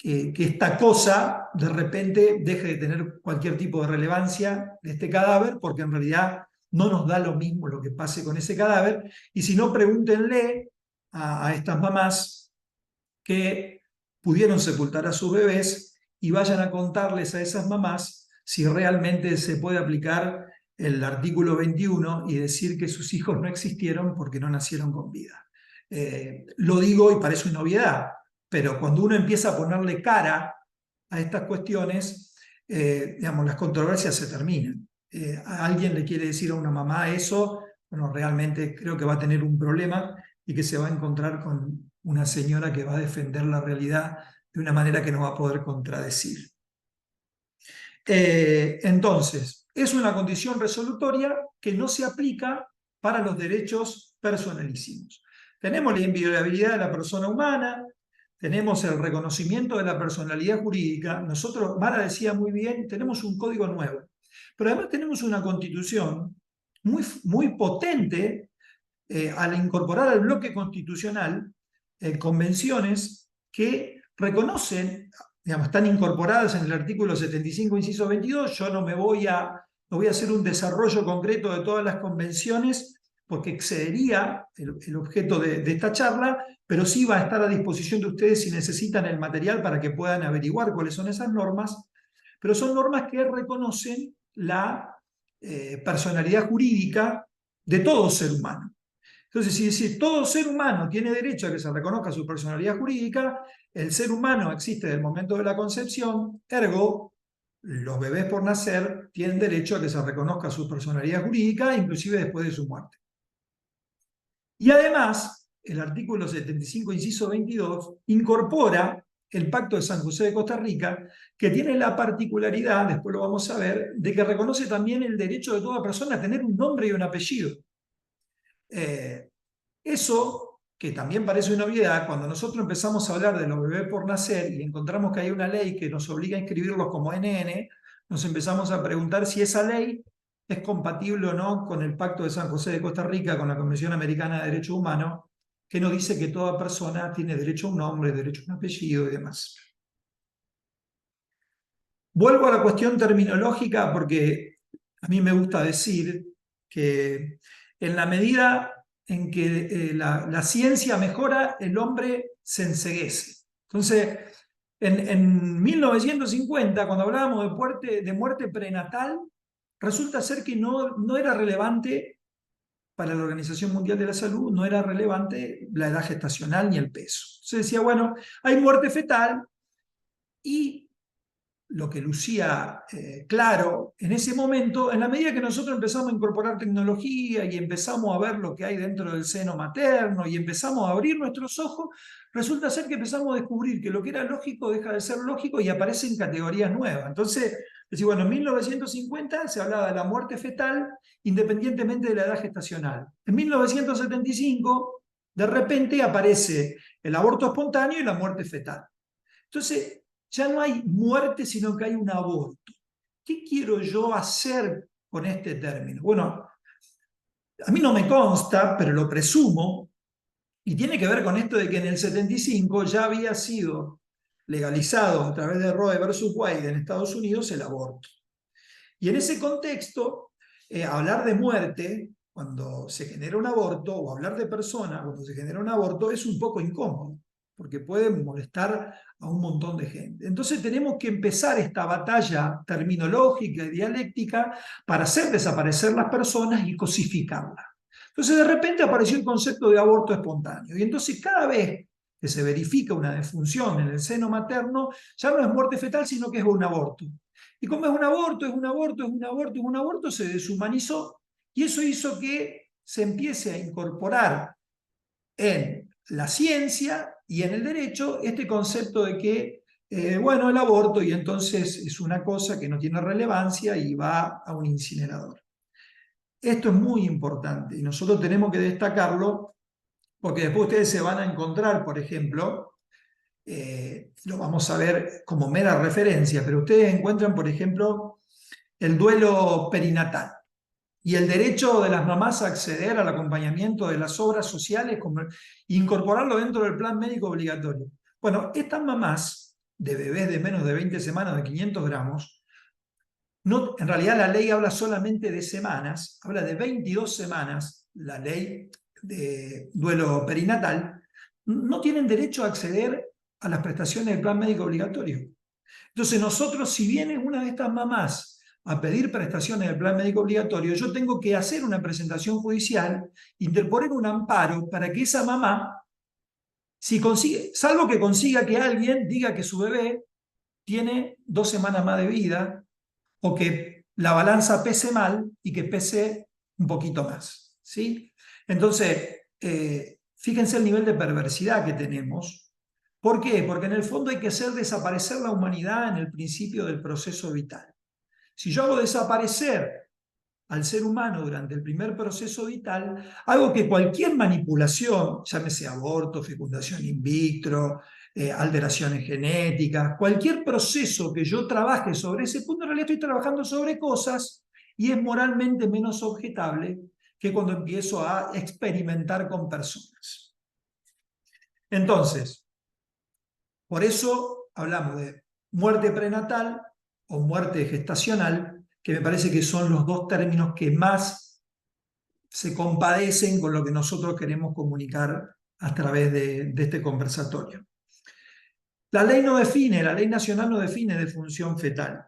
que esta cosa de repente deje de tener cualquier tipo de relevancia de este cadáver, porque en realidad no nos da lo mismo lo que pase con ese cadáver, y si no, pregúntenle a estas mamás que pudieron sepultar a sus bebés y vayan a contarles a esas mamás si realmente se puede aplicar el artículo 21 y decir que sus hijos no existieron porque no nacieron con vida. Lo digo y parece una obviedad, pero cuando uno empieza a ponerle cara a estas cuestiones, digamos, las controversias se terminan. A alguien le quiere decir a una mamá eso, bueno, realmente creo que va a tener un problema y que se va a encontrar con una señora que va a defender la realidad de una manera que no va a poder contradecir. Entonces, es una condición resolutoria que no se aplica para los derechos personalísimos. Tenemos la inviolabilidad de la persona humana, tenemos el reconocimiento de la personalidad jurídica. Nosotros, Mara decía muy bien, tenemos un código nuevo, pero además tenemos una constitución muy potente al incorporar al bloque constitucional convenciones que reconocen, digamos, están incorporadas en el artículo 75, inciso 22. Yo no voy a hacer un desarrollo concreto de todas las convenciones porque excedería el objeto de esta charla, pero sí va a estar a disposición de ustedes si necesitan el material para que puedan averiguar cuáles son esas normas, pero son normas que reconocen la personalidad jurídica de todo ser humano. Entonces, si todo ser humano tiene derecho a que se reconozca su personalidad jurídica, el ser humano existe desde el momento de la concepción, ergo, los bebés por nacer tienen derecho a que se reconozca su personalidad jurídica, inclusive después de su muerte. Y además, el artículo 75, inciso 22, incorpora el Pacto de San José de Costa Rica, que tiene la particularidad, después lo vamos a ver, de que reconoce también el derecho de toda persona a tener un nombre y un apellido. Eso, que también parece una obviedad, cuando nosotros empezamos a hablar de los bebés por nacer y encontramos que hay una ley que nos obliga a inscribirlos como NN, nos empezamos a preguntar si esa ley es compatible o no con el Pacto de San José de Costa Rica, con la Convención Americana de Derechos Humanos, que nos dice que toda persona tiene derecho a un nombre, derecho a un apellido y demás. Vuelvo a la cuestión terminológica porque a mí me gusta decir que en la medida en que la ciencia mejora, el hombre se enceguece. Entonces, en 1950, cuando hablábamos de muerte prenatal, resulta ser que no era relevante para la Organización Mundial de la Salud, no era relevante la edad gestacional ni el peso. Se decía, bueno, hay muerte fetal y lo que lucía claro en ese momento, en la medida que nosotros empezamos a incorporar tecnología y empezamos a ver lo que hay dentro del seno materno y empezamos a abrir nuestros ojos, resulta ser que empezamos a descubrir que lo que era lógico deja de ser lógico y aparecen categorías nuevas. Entonces, bueno, en 1950 se hablaba de la muerte fetal independientemente de la edad gestacional. En 1975, de repente aparece el aborto espontáneo y la muerte fetal. Entonces, ya no hay muerte, sino que hay un aborto. ¿Qué quiero yo hacer con este término? Bueno, A mí no me consta, pero lo presumo, y tiene que ver con esto de que en el 75 ya había sido legalizado a través de Roe versus Wade en Estados Unidos el aborto. Y en ese contexto, hablar de muerte cuando se genera un aborto, o hablar de persona cuando se genera un aborto, es un poco incómodo, porque puede molestar a un montón de gente. Entonces tenemos que empezar esta batalla terminológica y dialéctica para hacer desaparecer las personas y cosificarlas. Entonces de repente apareció el concepto de aborto espontáneo, y entonces cada vez que se verifica una defunción en el seno materno, ya no es muerte fetal, sino que es un aborto. Y como es un aborto, es un aborto, es un aborto, es un aborto, se deshumanizó, y eso hizo que se empiece a incorporar en la ciencia y en el derecho este concepto de que, bueno, el aborto, y entonces es una cosa que no tiene relevancia y va a un incinerador. Esto es muy importante y nosotros tenemos que destacarlo, porque después ustedes se van a encontrar, por ejemplo, lo vamos a ver como mera referencia, pero ustedes encuentran, por ejemplo, el duelo perinatal y el derecho de las mamás a acceder al acompañamiento de las obras sociales, como incorporarlo dentro del plan médico obligatorio. Bueno, estas mamás de bebés de menos de 20 semanas, de 500 gramos, no, en realidad la ley habla solamente de semanas, habla de 22 semanas, la ley de duelo perinatal, no tienen derecho a acceder a las prestaciones del plan médico obligatorio. Entonces nosotros, si viene una de estas mamás a pedir prestaciones del plan médico obligatorio, yo tengo que hacer una presentación judicial, interponer un amparo para que esa mamá, si consigue, salvo que consiga que alguien diga que su bebé tiene 2 semanas más de vida, o que la balanza pese mal y que pese un poquito más, ¿sí? Entonces, fíjense el nivel de perversidad que tenemos. ¿Por qué? Porque en el fondo hay que hacer desaparecer la humanidad en el principio del proceso vital. Si yo hago desaparecer al ser humano durante el primer proceso vital, hago que cualquier manipulación, llámese aborto, fecundación in vitro, alteraciones genéticas, cualquier proceso que yo trabaje sobre ese punto, en realidad estoy trabajando sobre cosas y es moralmente menos objetable que cuando empiezo a experimentar con personas. Entonces, por eso hablamos de muerte prenatal o muerte gestacional, que me parece que son los dos términos que más se compadecen con lo que nosotros queremos comunicar a través de este conversatorio. La ley nacional no define defunción fetal,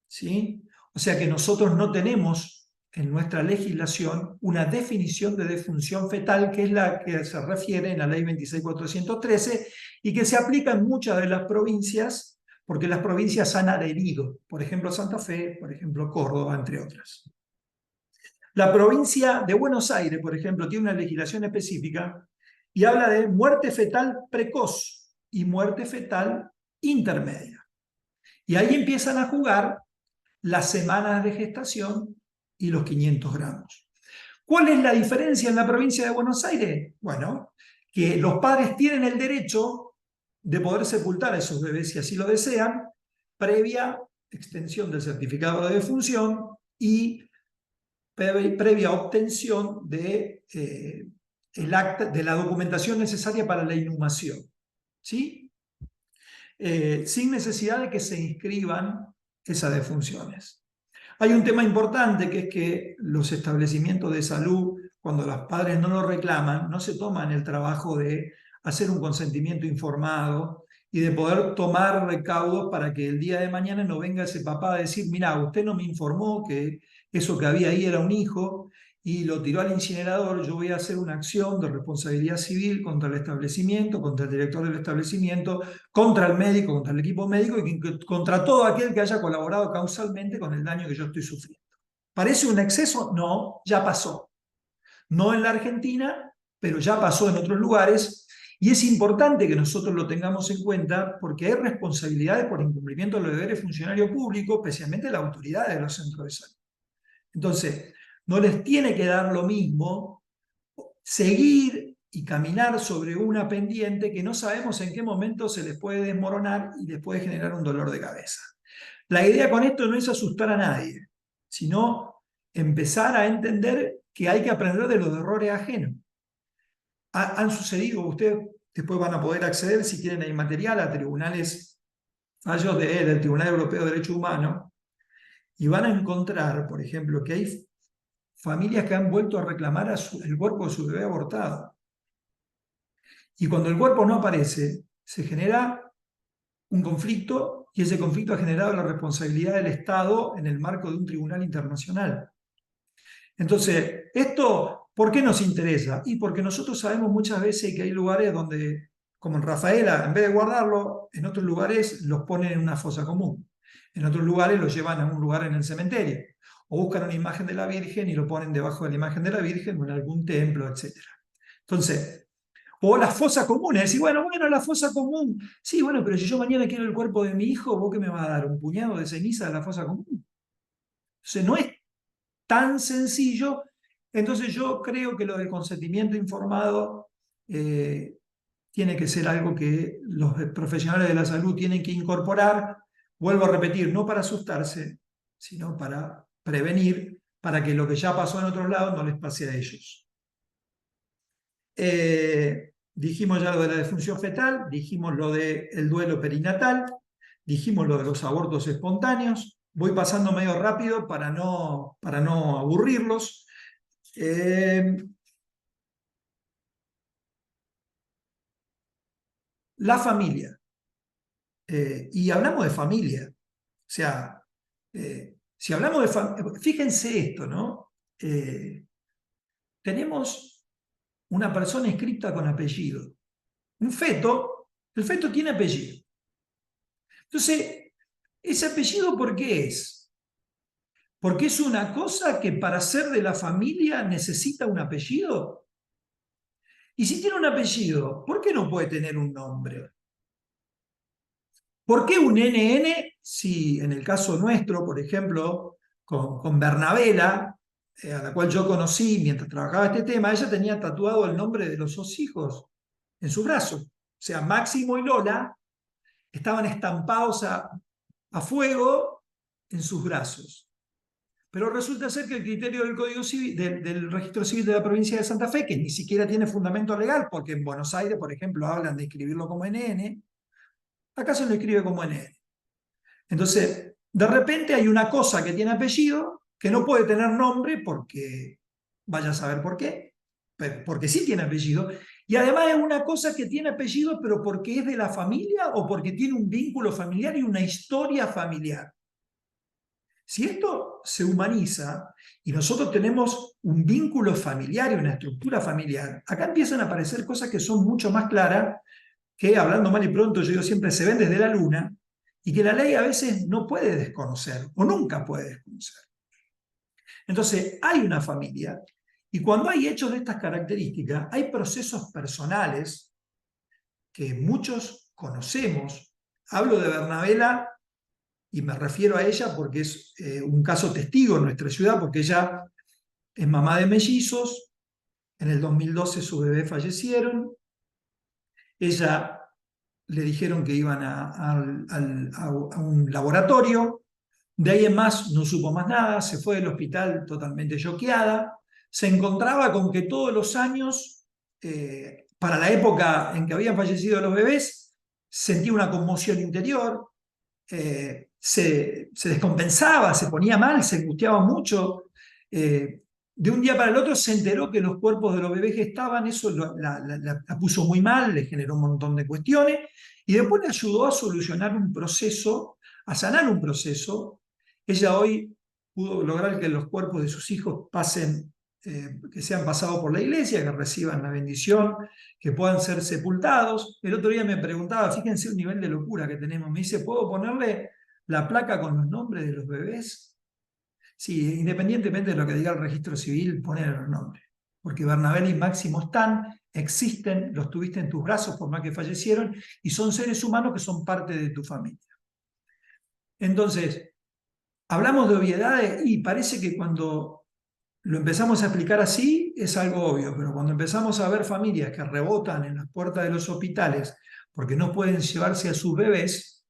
¿sí? O sea que nosotros no tenemos en nuestra legislación una definición de defunción fetal, que es la que se refiere en la ley 26.413 y que se aplica en muchas de las provincias, porque las provincias han adherido, por ejemplo Santa Fe, por ejemplo Córdoba, entre otras. La provincia de Buenos Aires, por ejemplo, tiene una legislación específica y habla de muerte fetal precoz y muerte fetal intermedia. Y ahí empiezan a jugar las semanas de gestación y los 500 gramos. ¿Cuál es la diferencia en la provincia de Buenos Aires? Bueno, que los padres tienen el derecho de poder sepultar a esos bebés si así lo desean, previa extensión del certificado de defunción y previa obtención de, el acta, de la documentación necesaria para la inhumación, ¿sí? Sin necesidad de que se inscriban esas defunciones. Hay un tema importante, que es que los establecimientos de salud, cuando los padres no lo reclaman, no se toman el trabajo de hacer un consentimiento informado y de poder tomar recaudos para que el día de mañana no venga ese papá a decir: mira, usted no me informó que eso que había ahí era un hijo y lo tiró al incinerador, yo voy a hacer una acción de responsabilidad civil contra el establecimiento, contra el director del establecimiento, contra el médico, contra el equipo médico y contra todo aquel que haya colaborado causalmente con el daño que yo estoy sufriendo. ¿Parece un exceso? No, ya pasó. No en la Argentina, pero ya pasó en otros lugares. Y es importante que nosotros lo tengamos en cuenta porque hay responsabilidades por incumplimiento de los deberes funcionarios públicos, especialmente las autoridades de los centros de salud. Entonces, no les tiene que dar lo mismo seguir y caminar sobre una pendiente que no sabemos en qué momento se les puede desmoronar y les puede generar un dolor de cabeza. La idea con esto no es asustar a nadie, sino empezar a entender que hay que aprender de los errores ajenos. Han sucedido, ustedes después van a poder acceder, si quieren el material, a tribunales, fallos del Tribunal Europeo de Derechos Humanos, y van a encontrar, por ejemplo, que hay familias que han vuelto a reclamar el cuerpo de su bebé abortado. Y cuando el cuerpo no aparece, se genera un conflicto, y ese conflicto ha generado la responsabilidad del Estado en el marco de un tribunal internacional. Entonces, esto, ¿por qué nos interesa? Y porque nosotros sabemos muchas veces que hay lugares donde, como en Rafaela, en vez de guardarlo, en otros lugares los ponen en una fosa común. En otros lugares los llevan a un lugar en el cementerio. O buscan una imagen de la Virgen y lo ponen debajo de la imagen de la Virgen o en algún templo, etc. Entonces, o las fosas comunes, decir, bueno, la fosa común. Sí, bueno, pero si yo mañana quiero el cuerpo de mi hijo, ¿vos qué me vas a dar? ¿Un puñado de ceniza de la fosa común? Entonces, no es tan sencillo. Entonces yo creo que lo del consentimiento informado tiene que ser algo que los profesionales de la salud tienen que incorporar, vuelvo a repetir, no para asustarse, sino para prevenir, para que lo que ya pasó en otros lados no les pase a ellos. Dijimos ya lo de la disfunción fetal, dijimos lo del duelo perinatal, dijimos lo de los abortos espontáneos. Voy pasando medio rápido para no aburrirlos. La familia. Y hablamos de familia. O sea, si hablamos de familia, fíjense esto, ¿no? Tenemos una persona inscripta con apellido. Un feto, el feto tiene apellido. Entonces, ¿ese apellido por qué es? Porque es una cosa que para ser de la familia necesita un apellido. Y si tiene un apellido, ¿por qué no puede tener un nombre? ¿Por qué un NN si en el caso nuestro, por ejemplo, con Bernabela, a la cual yo conocí mientras trabajaba este tema, ella tenía tatuado el nombre de los dos hijos en su brazo? O sea, Máximo y Lola estaban estampados a fuego en sus brazos. Pero resulta ser que el criterio del Código Civil, del Registro Civil de la provincia de Santa Fe, que ni siquiera tiene fundamento legal, porque en Buenos Aires, por ejemplo, hablan de escribirlo como NN, acá se lo escribe como NN. Entonces, de repente hay una cosa que tiene apellido que no puede tener nombre porque vaya a saber por qué, porque sí tiene apellido, y además es una cosa que tiene apellido pero porque es de la familia o porque tiene un vínculo familiar y una historia familiar. Si esto se humaniza y nosotros tenemos un vínculo familiar y una estructura familiar, acá empiezan a aparecer cosas que son mucho más claras, que hablando mal y pronto, yo digo siempre, se ven desde la luna, y que la ley a veces no puede desconocer, o nunca puede desconocer. Entonces, hay una familia, y cuando hay hechos de estas características, hay procesos personales que muchos conocemos. Hablo de Bernabela, y me refiero a ella porque es un caso testigo en nuestra ciudad, porque ella es mamá de mellizos, en el 2012 sus bebés fallecieron, ella le dijeron que iban a un laboratorio, de ahí en más no supo más nada, se fue del hospital totalmente choqueada, se encontraba con que todos los años, para la época en que habían fallecido los bebés, sentía una conmoción interior, se descompensaba, se ponía mal, se angustiaba mucho. De un día para el otro se enteró que los cuerpos de los bebés que estaban, eso la puso muy mal, le generó un montón de cuestiones, y después le ayudó a solucionar un proceso, a sanar un proceso. Ella hoy pudo lograr que los cuerpos de sus hijos pasen, que sean pasados por la iglesia, que reciban la bendición, que puedan ser sepultados. El otro día me preguntaba, fíjense un nivel de locura que tenemos, me dice, ¿puedo ponerle la placa con los nombres de los bebés? Sí, independientemente de lo que diga el registro civil, poner los nombres. Porque Bernabela y Máximo están, existen, los tuviste en tus brazos por más que fallecieron, y son seres humanos que son parte de tu familia. Entonces, hablamos de obviedades y parece que cuando lo empezamos a explicar así es algo obvio, pero cuando empezamos a ver familias que rebotan en las puertas de los hospitales porque no pueden llevarse a sus bebés,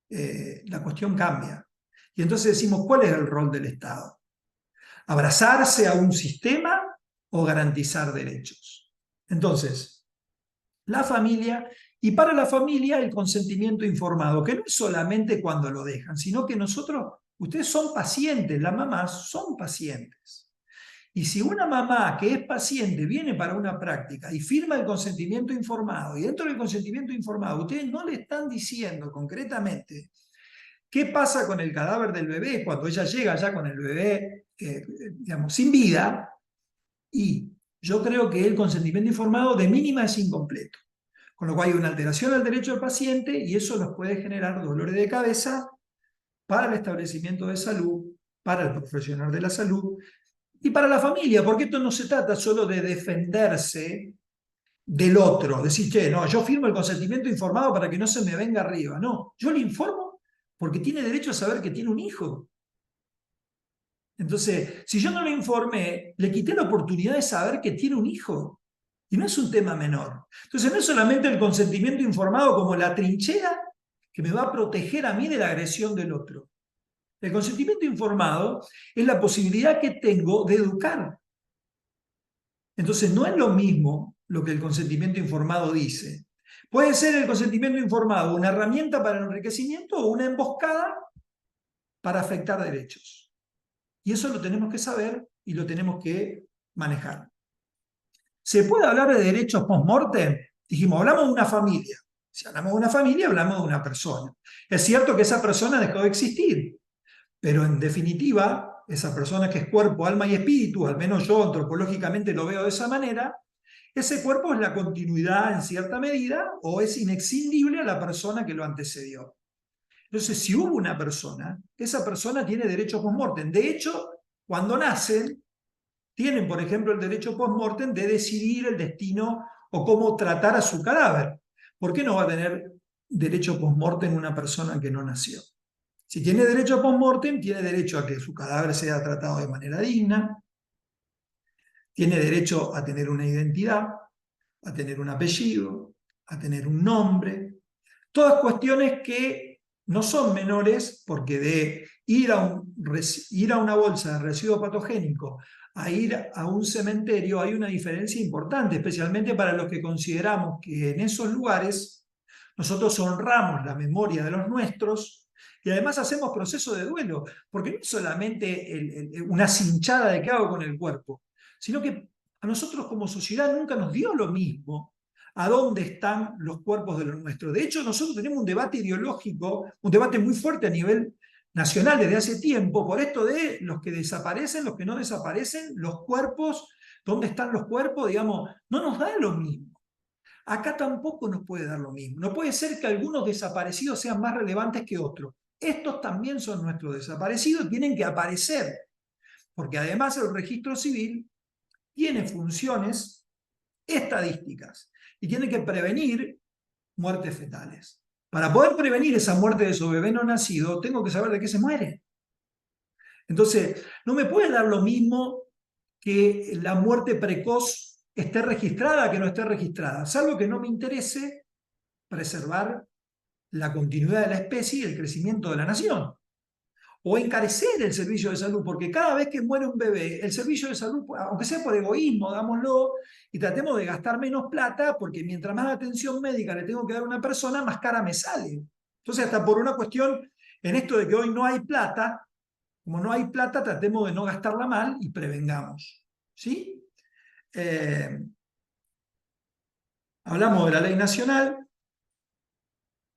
la cuestión cambia. Y entonces decimos, ¿cuál es el rol del Estado? abrazarse a un sistema o garantizar derechos. Entonces, la familia, y para la familia el consentimiento informado, que no es solamente cuando lo dejan, sino que nosotros, ustedes son pacientes, las mamás son pacientes. Y si una mamá que es paciente viene para una práctica y firma el consentimiento informado, y dentro del consentimiento informado ustedes no le están diciendo concretamente qué pasa con el cadáver del bebé cuando ella llega ya con el bebé, digamos, sin vida, y yo creo que el consentimiento informado de mínima es incompleto. Con lo cual hay una alteración al derecho del paciente y eso nos puede generar dolores de cabeza para el establecimiento de salud, para el profesional de la salud y para la familia, porque esto no se trata solo de defenderse del otro, decir, che, no, yo firmo el consentimiento informado para que no se me venga arriba. No, yo le informo porque tiene derecho a saber que tiene un hijo. Entonces, si yo no le informé, le quité la oportunidad de saber que tiene un hijo. Y no es un tema menor. Entonces, no es solamente el consentimiento informado como la trinchera que me va a proteger a mí de la agresión del otro. El consentimiento informado es la posibilidad que tengo de educar. Entonces, no es lo mismo lo que el consentimiento informado dice. Puede ser el consentimiento informado una herramienta para el enriquecimiento o una emboscada para afectar derechos. Y eso lo tenemos que saber y lo tenemos que manejar. ¿Se puede hablar de derechos post-mortem? Dijimos, hablamos de una familia. Si hablamos de una familia, hablamos de una persona. Es cierto que esa persona dejó de existir, pero en definitiva, esa persona que es cuerpo, alma y espíritu, al menos yo antropológicamente lo veo de esa manera, ese cuerpo es la continuidad en cierta medida o es inexcindible a la persona que lo antecedió. Entonces, si hubo una persona, esa persona tiene derecho post-mortem. De hecho, cuando nacen, tienen, por ejemplo, el derecho post-mortem de decidir el destino o cómo tratar a su cadáver. ¿Por qué no va a tener derecho post-mortem una persona que no nació? Si tiene derecho post-mortem, tiene derecho a que su cadáver sea tratado de manera digna, tiene derecho a tener una identidad, a tener un apellido, a tener un nombre. Todas cuestiones que no son menores, porque de ir a una bolsa de residuo patogénico a ir a un cementerio hay una diferencia importante, especialmente para los que consideramos que en esos lugares nosotros honramos la memoria de los nuestros y además hacemos proceso de duelo, porque no es solamente una cinchada de qué hago con el cuerpo, sino que a nosotros como sociedad nunca nos dio lo mismo a dónde están los cuerpos de los nuestros. De hecho, nosotros tenemos un debate ideológico, un debate muy fuerte a nivel nacional desde hace tiempo, por esto de los que desaparecen, los que no desaparecen, los cuerpos, dónde están los cuerpos, digamos, no nos da lo mismo. Acá tampoco nos puede dar lo mismo. No puede ser que algunos desaparecidos sean más relevantes que otros. Estos también son nuestros desaparecidos y tienen que aparecer, porque además el registro civil tiene funciones estadísticas y tiene que prevenir muertes fetales. Para poder prevenir esa muerte de su bebé no nacido, tengo que saber de qué se muere. Entonces, no me puede dar lo mismo que la muerte precoz esté registrada que no esté registrada, salvo que no me interese preservar la continuidad de la especie y el crecimiento de la nación. O encarecer el servicio de salud, porque cada vez que muere un bebé, el servicio de salud, aunque sea por egoísmo, dámoslo, y tratemos de gastar menos plata, porque mientras más atención médica le tengo que dar a una persona, más cara me sale. Entonces, hasta por una cuestión, en esto de que hoy no hay plata, como no hay plata, tratemos de no gastarla mal y prevengamos. ¿Sí? Hablamos de la ley nacional,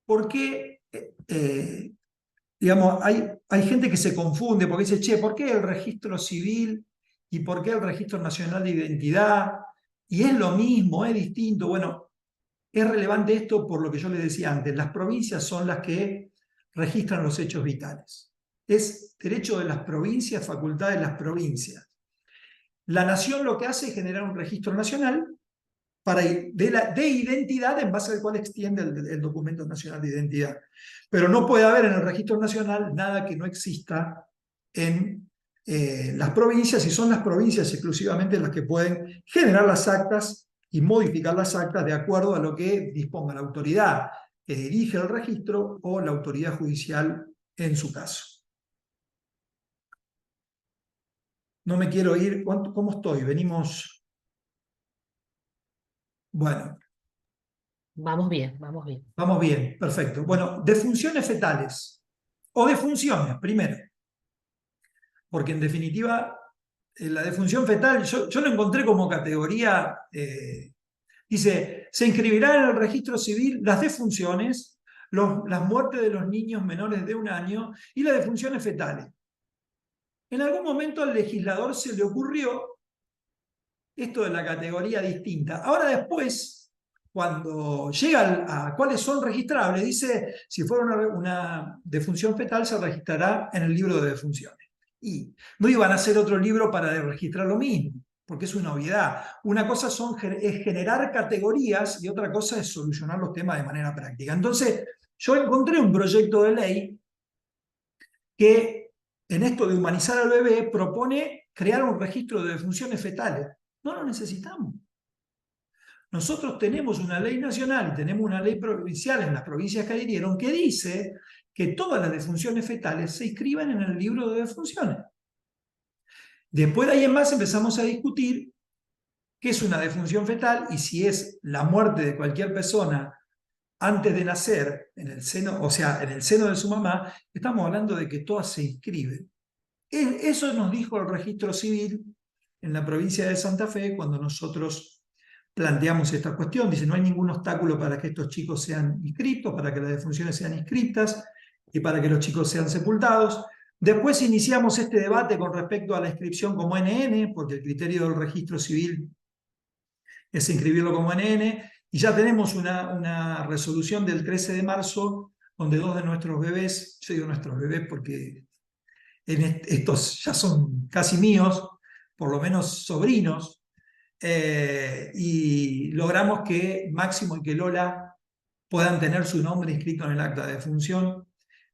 porque digamos, hay gente que se confunde porque dice, che, ¿por qué el registro civil y por qué el registro nacional de identidad? Y es lo mismo, es distinto. Bueno, es relevante esto por lo que yo les decía antes. Las provincias son las que registran los hechos vitales. Es derecho de las provincias, facultad de las provincias. La nación lo que hace es generar un registro nacional de identidad en base al cual extiende el documento nacional de identidad. Pero no puede haber en el registro nacional nada que no exista en las provincias, y son las provincias exclusivamente las que pueden generar las actas y modificar las actas de acuerdo a lo que disponga la autoridad que dirige el registro o la autoridad judicial en su caso. No me quiero ir. ¿Cómo estoy? Venimos. Bueno, Vamos bien, vamos bien. vamos bien, perfecto. Bueno, defunciones fetales. O defunciones, primero. Porque en definitiva, la defunción fetal, yo lo encontré como categoría, dice, se inscribirán en el registro civil las defunciones, las muertes de los niños menores de 1 año y las defunciones fetales. En algún momento al legislador se le ocurrió esto de la categoría distinta. Ahora después, cuando llega a cuáles son registrables, dice, si fuera una defunción fetal se registrará en el libro de defunciones. Y no iban a hacer otro libro para registrar lo mismo, porque es una obviedad. Una cosa es generar categorías y otra cosa es solucionar los temas de manera práctica. Entonces, yo encontré un proyecto de ley que en esto de humanizar al bebé propone crear un registro de defunciones fetales. No lo necesitamos. Nosotros tenemos una ley nacional y tenemos una ley provincial en las provincias que adhirieron que dice que todas las defunciones fetales se inscriben en el libro de defunciones. Después de ahí en más empezamos a discutir qué es una defunción fetal y si es la muerte de cualquier persona antes de nacer, en el seno, o sea, en el seno de su mamá. Estamos hablando de que todas se inscriben. Eso nos dijo el registro civil en la provincia de Santa Fe cuando nosotros planteamos esta cuestión. Dice, no hay ningún obstáculo para que estos chicos sean inscritos, para que las defunciones sean inscritas y para que los chicos sean sepultados. Después iniciamos este debate con respecto a la inscripción como NN, porque el criterio del registro civil es inscribirlo como NN, y ya tenemos una resolución del 13 de marzo, donde 2 de nuestros bebés, yo digo nuestros bebés porque estos ya son casi míos, por lo menos sobrinos, y logramos que Máximo y que Lola puedan tener su nombre inscrito en el acta de defunción.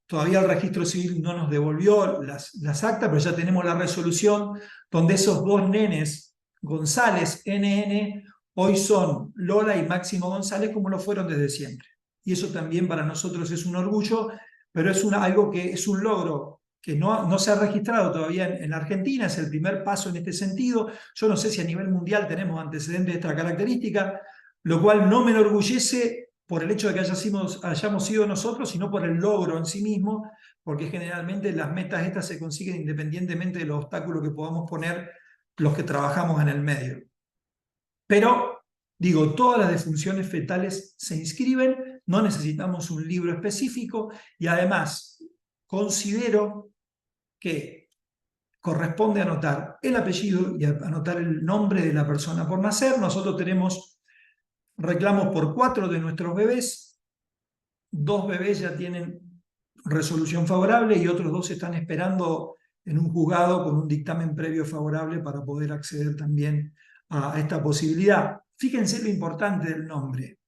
Todavía el registro civil no nos devolvió las actas, pero ya tenemos la resolución donde esos 2 nenes, González, NN, hoy son Lola y Máximo González como lo fueron desde siempre. Y eso también para nosotros es un orgullo, pero es algo que es un logro que no se ha registrado todavía en Argentina, es el primer paso en este sentido. Yo no sé si a nivel mundial tenemos antecedentes de esta característica, lo cual no me enorgullece por el hecho de que hayamos sido nosotros, sino por el logro en sí mismo, porque generalmente las metas estas se consiguen independientemente de los obstáculos que podamos poner los que trabajamos en el medio. Pero, digo, todas las defunciones fetales se inscriben, no necesitamos un libro específico y además considero que corresponde anotar el apellido y anotar el nombre de la persona por nacer. Nosotros tenemos reclamos por 4 de nuestros bebés, 2 bebés ya tienen resolución favorable y otros 2 están esperando en un juzgado con un dictamen previo favorable para poder acceder también a esta posibilidad. Fíjense lo importante del nombre.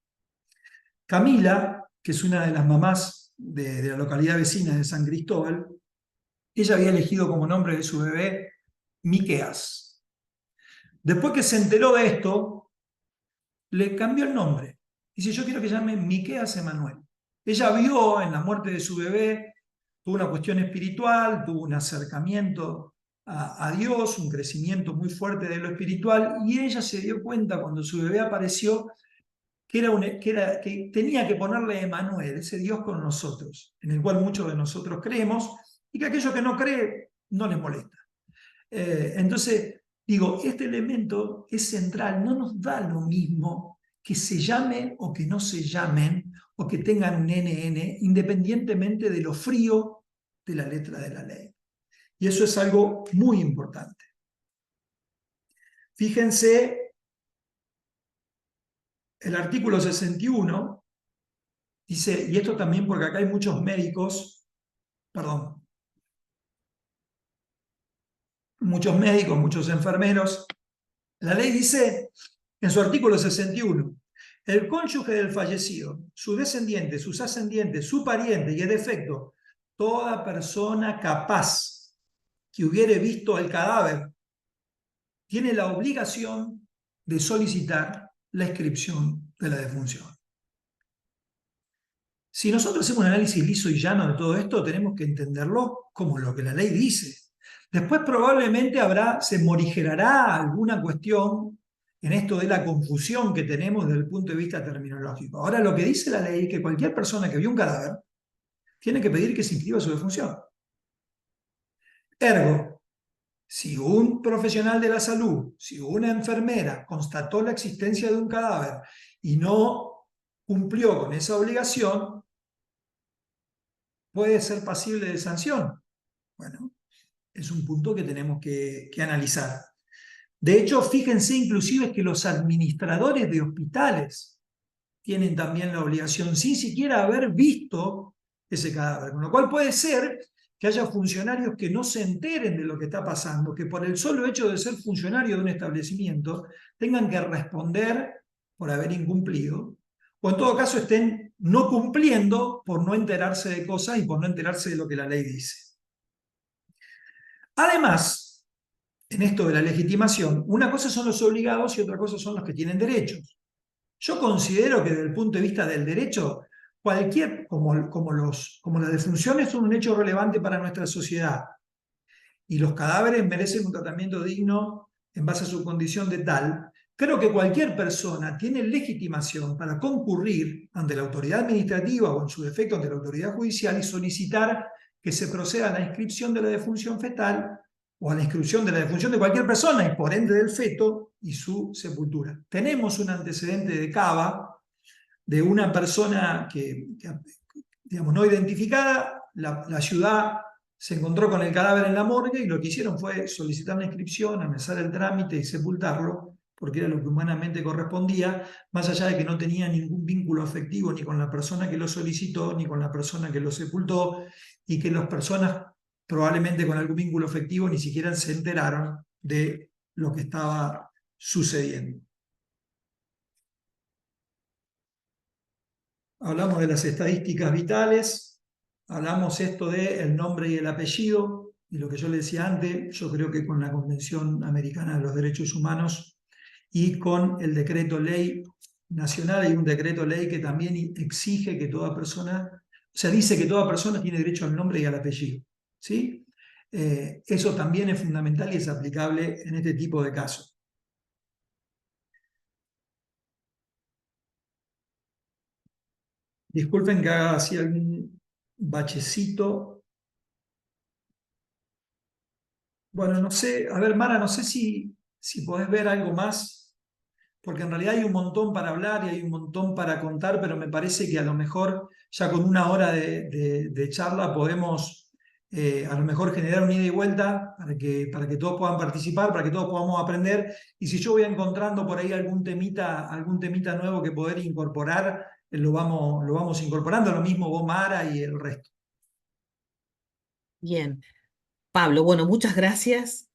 Camila, que es una de las mamás de la localidad vecina de San Cristóbal, ella había elegido como nombre de su bebé Miqueas. Después que se enteró de esto, le cambió el nombre. Dice, yo quiero que llame Miqueas Emanuel. Ella vio en la muerte de su bebé, tuvo una cuestión espiritual, tuvo un acercamiento a Dios, un crecimiento muy fuerte de lo espiritual, y ella se dio cuenta cuando su bebé apareció que tenía que ponerle Emanuel, ese Dios con nosotros, en el cual muchos de nosotros creemos, y que aquello que no cree no les molesta. Entonces, digo, este elemento es central, no nos da lo mismo que se llamen o que no se llamen, o que tengan un NN, independientemente de lo frío de la letra de la ley. Y eso es algo muy importante. Fíjense, el artículo 61 dice, y esto también porque acá hay muchos médicos, muchos enfermeros. La ley dice, en su artículo 61, el cónyuge del fallecido, su descendiente, sus ascendientes, su pariente y, en efecto, toda persona capaz que hubiere visto el cadáver, tiene la obligación de solicitar la inscripción de la defunción. Si nosotros hacemos un análisis liso y llano de todo esto, tenemos que entenderlo como lo que la ley dice. Después probablemente se morigerará alguna cuestión en esto de la confusión que tenemos desde el punto de vista terminológico. Ahora lo que dice la ley es que cualquier persona que vio un cadáver tiene que pedir que se inscriba su defunción. Ergo, si un profesional de la salud, si una enfermera constató la existencia de un cadáver y no cumplió con esa obligación, puede ser pasible de sanción. Bueno, es un punto que tenemos que analizar. De hecho, fíjense inclusive que los administradores de hospitales tienen también la obligación, sin siquiera haber visto ese cadáver. Con lo cual puede ser que haya funcionarios que no se enteren de lo que está pasando, que por el solo hecho de ser funcionario de un establecimiento tengan que responder por haber incumplido, o en todo caso estén no cumpliendo por no enterarse de cosas y por no enterarse de lo que la ley dice. Además, en esto de la legitimación, una cosa son los obligados y otra cosa son los que tienen derechos. Yo considero que desde el punto de vista del derecho, como las defunciones son un hecho relevante para nuestra sociedad y los cadáveres merecen un tratamiento digno en base a su condición de tal, creo que cualquier persona tiene legitimación para concurrir ante la autoridad administrativa o en su defecto ante la autoridad judicial y solicitar que se proceda a la inscripción de la defunción fetal o a la inscripción de la defunción de cualquier persona y por ende del feto y su sepultura. Tenemos un antecedente de Cava de una persona que digamos, no identificada, la ciudad se encontró con el cadáver en la morgue y lo que hicieron fue solicitar una inscripción, empezar el trámite y sepultarlo, porque era lo que humanamente correspondía, más allá de que no tenía ningún vínculo afectivo ni con la persona que lo solicitó, ni con la persona que lo sepultó, y que las personas probablemente con algún vínculo afectivo ni siquiera se enteraron de lo que estaba sucediendo. Hablamos de las estadísticas vitales, hablamos esto de el nombre y el apellido, y lo que yo le decía antes, yo creo que con la Convención Americana de los Derechos Humanos y con el decreto ley nacional hay un decreto ley que también exige que toda persona, o sea, dice que toda persona tiene derecho al nombre y al apellido, ¿sí? Eso también es fundamental y es aplicable en este tipo de casos. Disculpen que haga así algún bachecito. Bueno, no sé, a ver, Mara, no sé si podés ver algo más, porque en realidad hay un montón para hablar y hay un montón para contar, pero me parece que a lo mejor ya con una hora de charla podemos a lo mejor generar un ida y vuelta para que todos puedan participar, para que todos podamos aprender. Y si yo voy encontrando por ahí algún temita nuevo que poder incorporar, lo vamos incorporando, lo mismo vos, Mara, y el resto. Bien. Pablo, bueno, muchas gracias,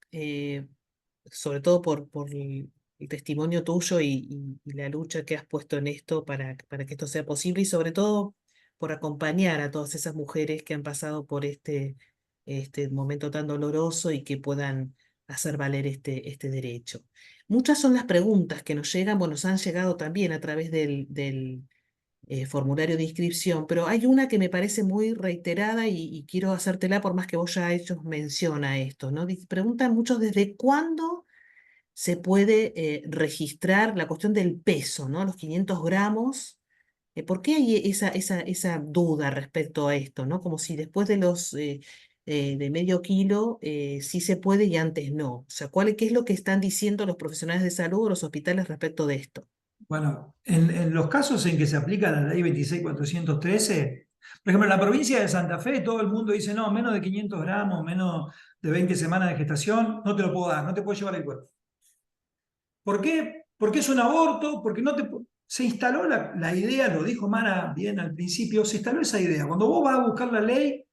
sobre todo por el testimonio tuyo y la lucha que has puesto en esto para que esto sea posible y sobre todo por acompañar a todas esas mujeres que han pasado por este momento tan doloroso y que puedan hacer valer este derecho. Muchas son las preguntas que nos llegan, bueno, nos han llegado también a través del formulario de inscripción, pero hay una que me parece muy reiterada y quiero hacértela por más que vos ya hecho mención a esto, ¿no? Preguntan muchos desde cuándo se puede registrar la cuestión del peso, ¿no? Los 500 gramos. ¿Por qué hay esa duda respecto a esto, ¿no? Como si después de los de medio kilo sí se puede y antes no. O sea, ¿qué es lo que están diciendo los profesionales de salud o los hospitales respecto de esto? Bueno, en los casos en que se aplica la ley 26.413, por ejemplo, en la provincia de Santa Fe, todo el mundo dice, no, menos de 500 gramos, menos de 20 semanas de gestación, no te lo puedo dar, no te puedo llevar el cuerpo. ¿Por qué? Porque es un aborto, porque no te... Se instaló la idea, lo dijo Mara bien al principio, se instaló esa idea. Cuando vos vas a buscar la ley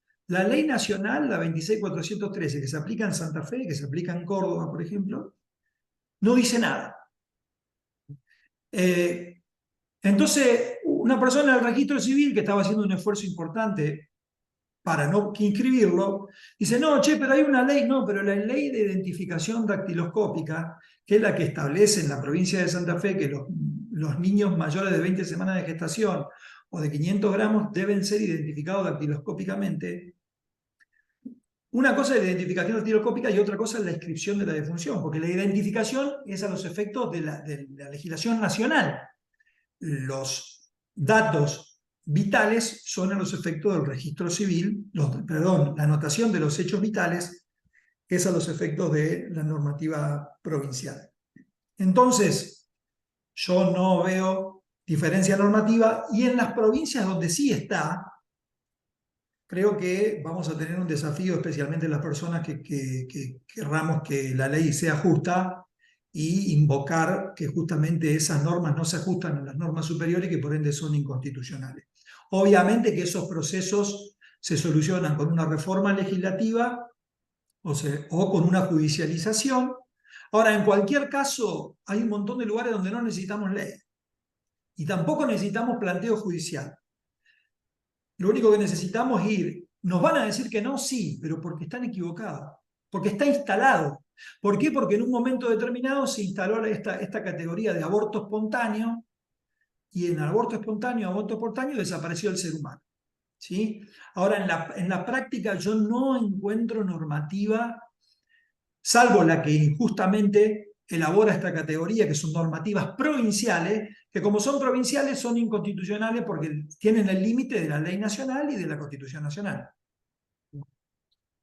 nacional, la 26.413, que se aplica en Santa Fe, que se aplica en Córdoba, por ejemplo, no dice nada. Entonces, una persona del registro civil que estaba haciendo un esfuerzo importante para no inscribirlo, dice, no, che, pero hay una ley, no, pero la ley de identificación dactiloscópica, que es la que establece en la provincia de Santa Fe que los niños mayores de 20 semanas de gestación o de 500 gramos deben ser identificados dactiloscópicamente. Una cosa es la identificación dactiloscópica y otra cosa es la inscripción de la defunción, porque la identificación es a los efectos de la legislación nacional. Los datos vitales son a los efectos del registro civil, la anotación de los hechos vitales es a los efectos de la normativa provincial. Entonces, yo no veo diferencia normativa y en las provincias donde sí está, creo que vamos a tener un desafío, especialmente las personas que querramos que la ley sea justa y invocar que justamente esas normas no se ajustan a las normas superiores y que por ende son inconstitucionales. Obviamente que esos procesos se solucionan con una reforma legislativa o con una judicialización. Ahora, en cualquier caso, hay un montón de lugares donde no necesitamos ley y tampoco necesitamos planteo judicial. Lo único que necesitamos es ir. ¿Nos van a decir que no? Sí, pero porque están equivocados, porque está instalado. ¿Por qué? Porque en un momento determinado se instaló esta categoría de aborto espontáneo y en aborto espontáneo desapareció el ser humano. ¿Sí? Ahora, en la práctica yo no encuentro normativa, salvo la que injustamente elabora esta categoría, que son normativas provinciales, que como son provinciales son inconstitucionales porque tienen el límite de la ley nacional y de la Constitución Nacional.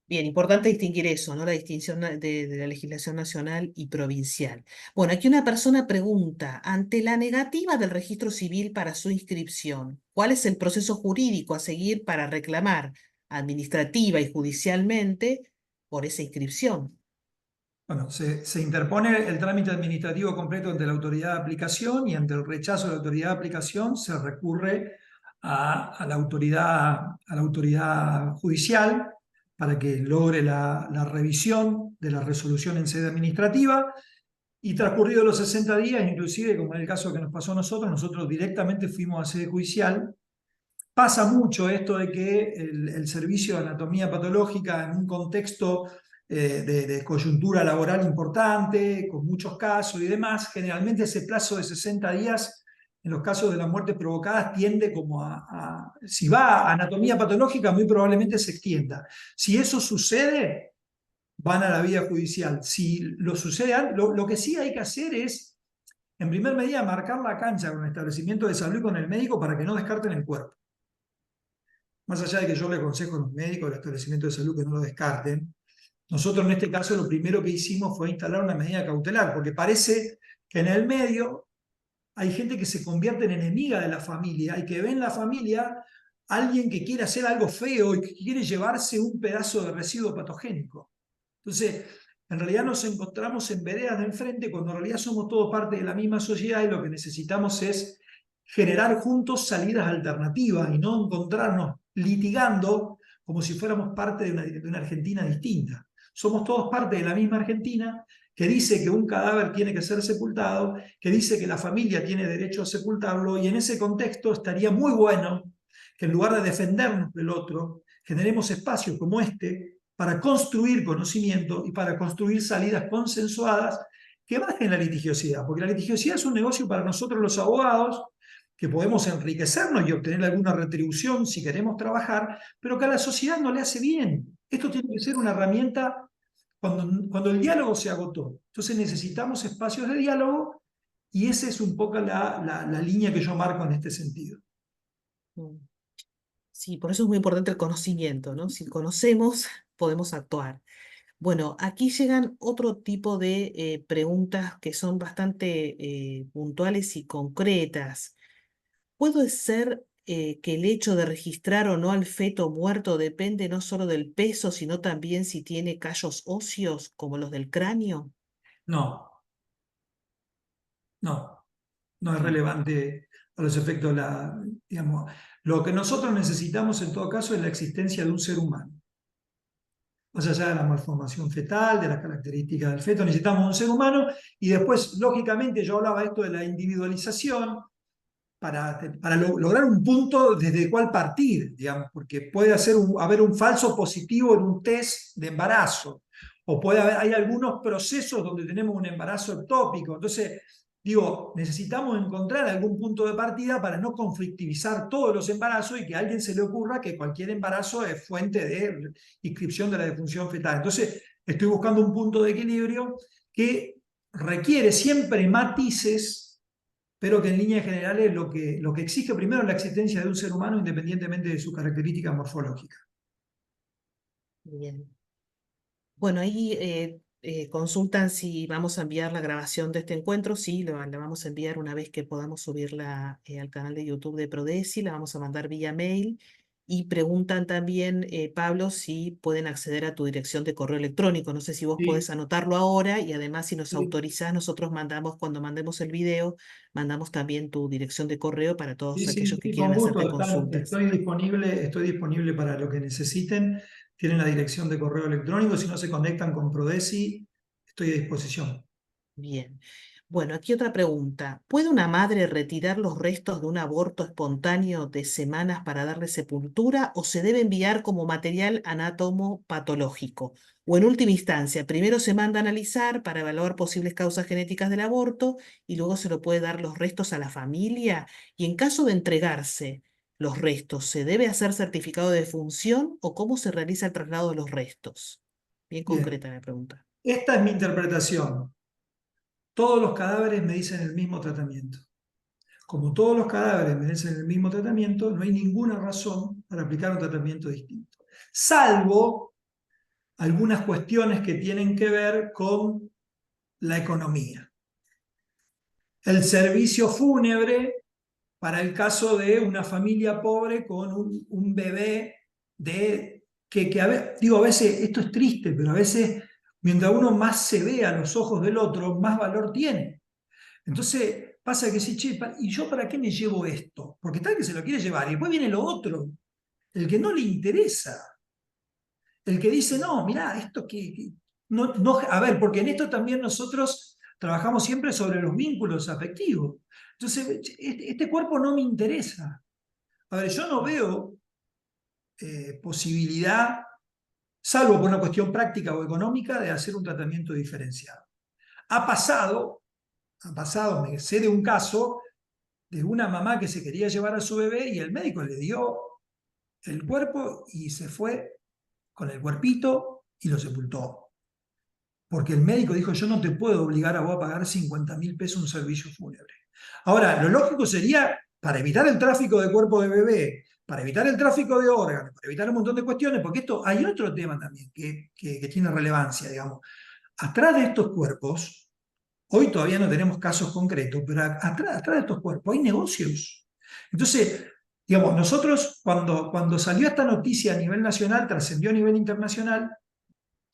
Bien, importante distinguir eso, ¿no? La distinción de la legislación nacional y provincial. Bueno, aquí una persona pregunta, ante la negativa del registro civil para su inscripción, ¿cuál es el proceso jurídico a seguir para reclamar administrativa y judicialmente por esa inscripción? Bueno, se interpone el trámite administrativo completo ante la autoridad de aplicación y ante el rechazo de la autoridad de aplicación se recurre a la autoridad judicial para que logre la revisión de la resolución en sede administrativa y transcurridos los 60 días, inclusive como en el caso que nos pasó a nosotros directamente fuimos a sede judicial. Pasa mucho esto de que el servicio de anatomía patológica en un contexto de coyuntura laboral importante, con muchos casos y demás, generalmente ese plazo de 60 días en los casos de las muertes provocadas tiende como si va a anatomía patológica, muy probablemente se extienda. Si eso sucede, van a la vía judicial. Si lo sucede, lo que sí hay que hacer es, en primer medida, marcar la cancha con el establecimiento de salud y con el médico para que no descarten el cuerpo. Más allá de que yo le aconsejo a los médicos del establecimiento de salud que no lo descarten, nosotros en este caso lo primero que hicimos fue instalar una medida cautelar, porque parece que en el medio hay gente que se convierte en enemiga de la familia y que ve en la familia a alguien que quiere hacer algo feo y que quiere llevarse un pedazo de residuo patogénico. Entonces, en realidad nos encontramos en veredas de enfrente cuando en realidad somos todos parte de la misma sociedad y lo que necesitamos es generar juntos salidas alternativas y no encontrarnos litigando como si fuéramos parte de una Argentina distinta. Somos todos parte de la misma Argentina que dice que un cadáver tiene que ser sepultado, que dice que la familia tiene derecho a sepultarlo, y en ese contexto estaría muy bueno que en lugar de defendernos del otro, generemos espacios como este para construir conocimiento y para construir salidas consensuadas que bajen la litigiosidad, porque la litigiosidad es un negocio para nosotros los abogados, que podemos enriquecernos y obtener alguna retribución si queremos trabajar, pero que a la sociedad no le hace bien. Esto tiene que ser una herramienta cuando el diálogo se agotó. Entonces necesitamos espacios de diálogo y esa es un poco la línea que yo marco en este sentido. Sí, por eso es muy importante el conocimiento, ¿no? Si conocemos, podemos actuar. Bueno, aquí llegan otro tipo de preguntas que son bastante puntuales y concretas. ¿Puede ser que el hecho de registrar o no al feto muerto depende no solo del peso, sino también si tiene callos óseos, como los del cráneo? No, no es relevante a los efectos digamos, lo que nosotros necesitamos en todo caso es la existencia de un ser humano. Más allá de la malformación fetal, de las características del feto, necesitamos un ser humano y después, lógicamente, yo hablaba esto de la individualización para lograr un punto desde el cual partir, digamos, porque puede haber un falso positivo en un test de embarazo, o hay algunos procesos donde tenemos un embarazo ectópico. Entonces, digo, necesitamos encontrar algún punto de partida para no conflictivizar todos los embarazos y que a alguien se le ocurra que cualquier embarazo es fuente de inscripción de la defunción fetal. Entonces, estoy buscando un punto de equilibrio que requiere siempre matices, pero que en líneas generales lo que exige primero es la existencia de un ser humano independientemente de sus características morfológicas. Bien. Bueno, ahí consultan si vamos a enviar la grabación de este encuentro. Sí, la vamos a enviar una vez que podamos subirla al canal de YouTube de Prodesi, la vamos a mandar vía mail. Y preguntan también, Pablo, si pueden acceder a tu dirección de correo electrónico. No sé si vos Sí, podés anotarlo ahora y además si nos sí, autorizás, nosotros mandamos, cuando mandemos el video, mandamos también tu dirección de correo para todos aquellos que sí, quieran con hacerte gusto. consultas. Estoy disponible para lo que necesiten. Tienen la dirección de correo electrónico. Si no se conectan con Prodesi, estoy a disposición. Bien. Bueno, aquí otra pregunta. ¿Puede una madre retirar los restos de un aborto espontáneo de semanas para darle sepultura o se debe enviar como material anatomopatológico? O en última instancia, primero se manda a analizar para evaluar posibles causas genéticas del aborto y luego se lo puede dar los restos a la familia. Y en caso de entregarse los restos, ¿se debe hacer certificado de defunción o cómo se realiza el traslado de los restos? Bien Bien, concreta la pregunta. esta es mi interpretación. Todos los cadáveres merecen el mismo tratamiento. Como todos los cadáveres merecen el mismo tratamiento, no hay ninguna razón para aplicar un tratamiento distinto. Salvo algunas cuestiones que tienen que ver con la economía. El servicio fúnebre para el caso de una familia pobre con un bebé que a veces, esto es triste, pero a veces mientras uno más se ve a los ojos del otro, más valor tiene. Entonces pasa que sí, che, ¿y yo para qué me llevo esto? Porque tal que se lo quiere llevar y después viene lo otro, el que no le interesa. El que dice, no, mirá, esto que no, no, a ver, porque en esto también nosotros trabajamos siempre sobre los vínculos afectivos. Entonces, este cuerpo no me interesa. A ver, yo no veo posibilidad, salvo por una cuestión práctica o económica, de hacer un tratamiento diferenciado. Ha pasado, me sé de un caso de una mamá que se quería llevar a su bebé y el médico le dio el cuerpo y se fue con el cuerpito y lo sepultó. Porque el médico dijo, yo no te puedo obligar a vos a pagar 50.000 pesos un servicio fúnebre. Ahora, lo lógico sería, para evitar el tráfico de cuerpo de bebé, para evitar el tráfico de órganos, para evitar un montón de cuestiones, porque esto hay otro tema también que tiene relevancia, digamos. Atrás de estos cuerpos, hoy todavía no tenemos casos concretos, pero atrás de estos cuerpos hay negocios. Entonces, digamos, nosotros cuando salió esta noticia a nivel nacional, trascendió a nivel internacional,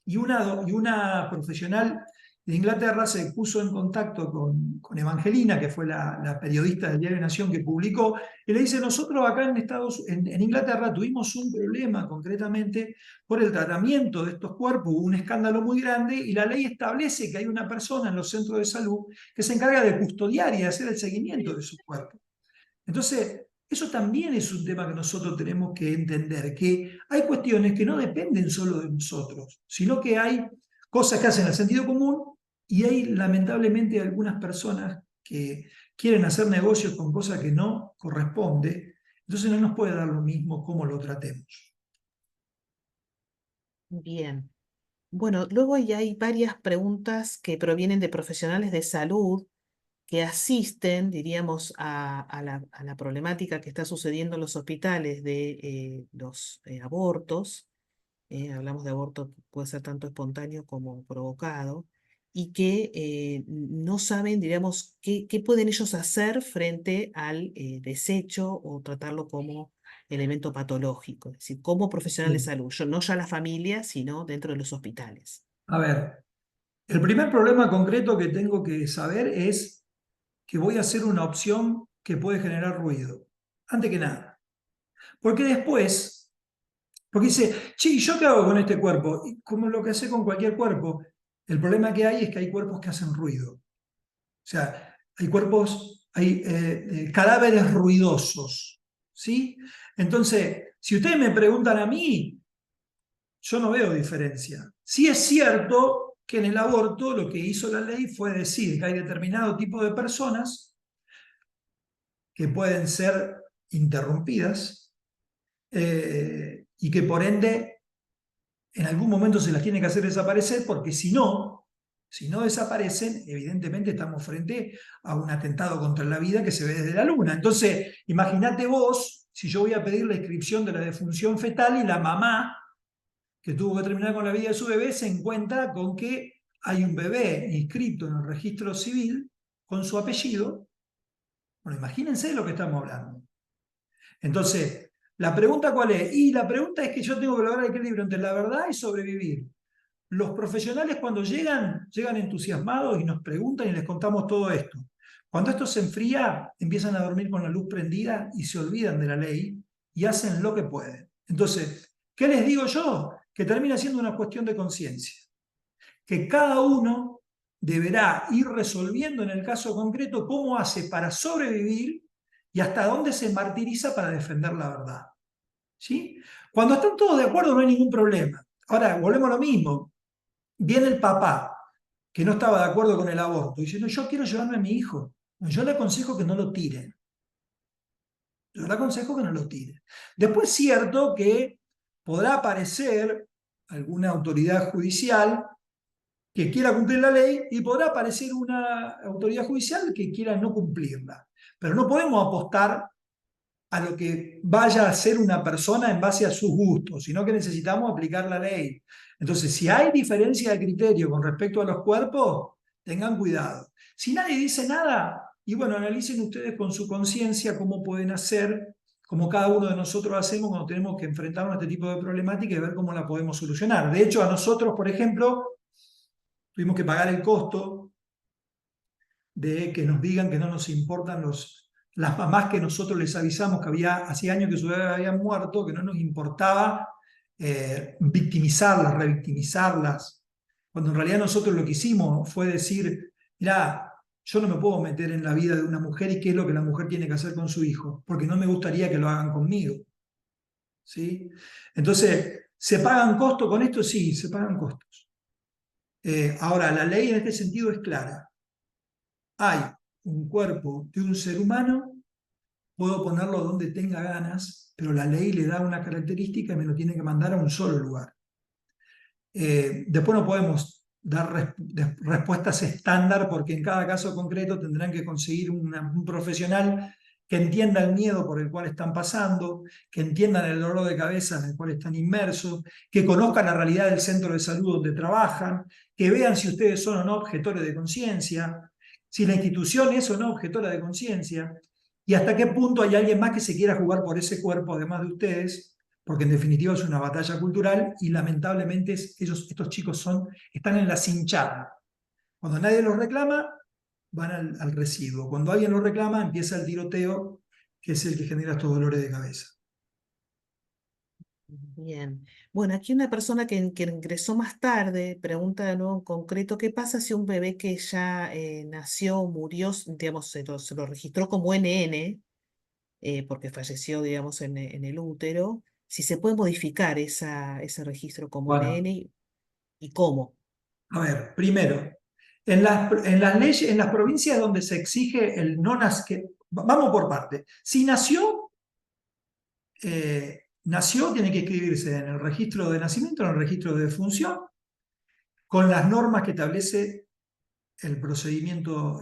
y una profesional de Inglaterra se puso en contacto con Evangelina, que fue la periodista del Diario Nación que publicó, y le dice, nosotros acá en Inglaterra tuvimos un problema concretamente por el tratamiento de estos cuerpos, hubo un escándalo muy grande y la ley establece que hay una persona en los centros de salud que se encarga de custodiar y de hacer el seguimiento de sus cuerpos. Entonces, eso también es un tema que nosotros tenemos que entender, que hay cuestiones que no dependen solo de nosotros, sino que hay cosas que hacen el sentido común y hay lamentablemente algunas personas que quieren hacer negocios con cosas que no corresponde, entonces no nos puede dar lo mismo cómo lo tratemos. Bien. Bueno, luego ya hay varias preguntas que provienen de profesionales de salud que asisten, diríamos, a la problemática que está sucediendo en los hospitales de los abortos. Hablamos de aborto que puede ser tanto espontáneo como provocado, y que no saben, diríamos, qué pueden ellos hacer frente al desecho o tratarlo como elemento patológico, es decir, como profesional de Sí. salud, no ya la familia, sino dentro de los hospitales. A ver, el primer problema concreto que tengo que saber es que voy a hacer una opción que puede generar ruido, antes que nada. Porque después, porque dice, che, ¿y yo qué hago con este cuerpo? Y como lo que hace con cualquier cuerpo. El problema que hay es que hay cuerpos que hacen ruido. O sea, hay cadáveres ruidosos. ¿Sí? Entonces, si ustedes me preguntan a mí, yo no veo diferencia. Sí es cierto que en el aborto lo que hizo la ley fue decir que hay determinado tipo de personas que pueden ser interrumpidas y que por ende en algún momento se las tiene que hacer desaparecer, porque si no desaparecen, evidentemente estamos frente a un atentado contra la vida que se ve desde la luna. Entonces, imagínate vos, si yo voy a pedir la inscripción de la defunción fetal y la mamá que tuvo que terminar con la vida de su bebé se encuentra con que hay un bebé inscrito en el registro civil con su apellido. Bueno, imagínense de lo que estamos hablando. Entonces, ¿la pregunta cuál es? Y la pregunta es que yo tengo que lograr el equilibrio entre la verdad y sobrevivir. Los profesionales cuando llegan entusiasmados y nos preguntan y les contamos todo esto. Cuando esto se enfría, empiezan a dormir con la luz prendida y se olvidan de la ley y hacen lo que pueden. Entonces, ¿qué les digo yo? Que termina siendo una cuestión de conciencia. Que cada uno deberá ir resolviendo en el caso concreto cómo hace para sobrevivir y hasta dónde se martiriza para defender la verdad. ¿Sí? Cuando están todos de acuerdo no hay ningún problema. Ahora, volvemos a lo mismo. Viene el papá que no estaba de acuerdo con el aborto y dice, no, yo quiero llevarme a mi hijo. Yo le aconsejo que no lo tire. Yo le aconsejo que no lo tire. Después es cierto que podrá aparecer alguna autoridad judicial que quiera cumplir la ley y podrá aparecer una autoridad judicial que quiera no cumplirla. Pero no podemos apostar a lo que vaya a ser una persona en base a sus gustos, sino que necesitamos aplicar la ley. Entonces, si hay diferencia de criterio con respecto a los cuerpos, tengan cuidado. Si nadie dice nada, y bueno, analicen ustedes con su conciencia cómo pueden hacer, como cada uno de nosotros hacemos cuando tenemos que enfrentarnos a este tipo de problemática y ver cómo la podemos solucionar. De hecho, a nosotros, por ejemplo, tuvimos que pagar el costo de que nos digan que no nos importan las mamás que nosotros les avisamos que hacía años que su bebé había muerto, que no nos importaba victimizarlas, revictimizarlas, cuando en realidad nosotros lo que hicimos fue decir, mira, yo no me puedo meter en la vida de una mujer y qué es lo que la mujer tiene que hacer con su hijo, porque no me gustaría que lo hagan conmigo. ¿Sí? Entonces, ¿se pagan costos con esto? Sí, se pagan costos. Ahora, la ley en este sentido es clara. Hay un cuerpo de un ser humano, puedo ponerlo donde tenga ganas, pero la ley le da una característica y me lo tiene que mandar a un solo lugar. Después no podemos dar respuestas estándar porque en cada caso concreto tendrán que conseguir un profesional que entienda el miedo por el cual están pasando, que entiendan el dolor de cabeza en el cual están inmersos, que conozcan la realidad del centro de salud donde trabajan, que vean si ustedes son o no objetores de conciencia, si la institución es o no objetora de conciencia, y hasta qué punto hay alguien más que se quiera jugar por ese cuerpo además de ustedes, porque en definitiva es una batalla cultural y lamentablemente estos chicos están en la cinchada. Cuando nadie los reclama, van al residuo. Cuando alguien los reclama, empieza el tiroteo, que es el que genera estos dolores de cabeza. Bien. Bueno, aquí una persona que ingresó más tarde pregunta de nuevo en concreto, ¿qué pasa si un bebé que ya nació, murió, digamos, se lo registró como NN, porque falleció, digamos, en el útero? Si se puede modificar ese registro como Bueno, NN y cómo. a ver, primero, en las leyes, en las provincias donde se exige el no nacer, vamos por parte. Si nació, tiene que inscribirse en el registro de nacimiento, en el registro de defunción, con las normas que establece el procedimiento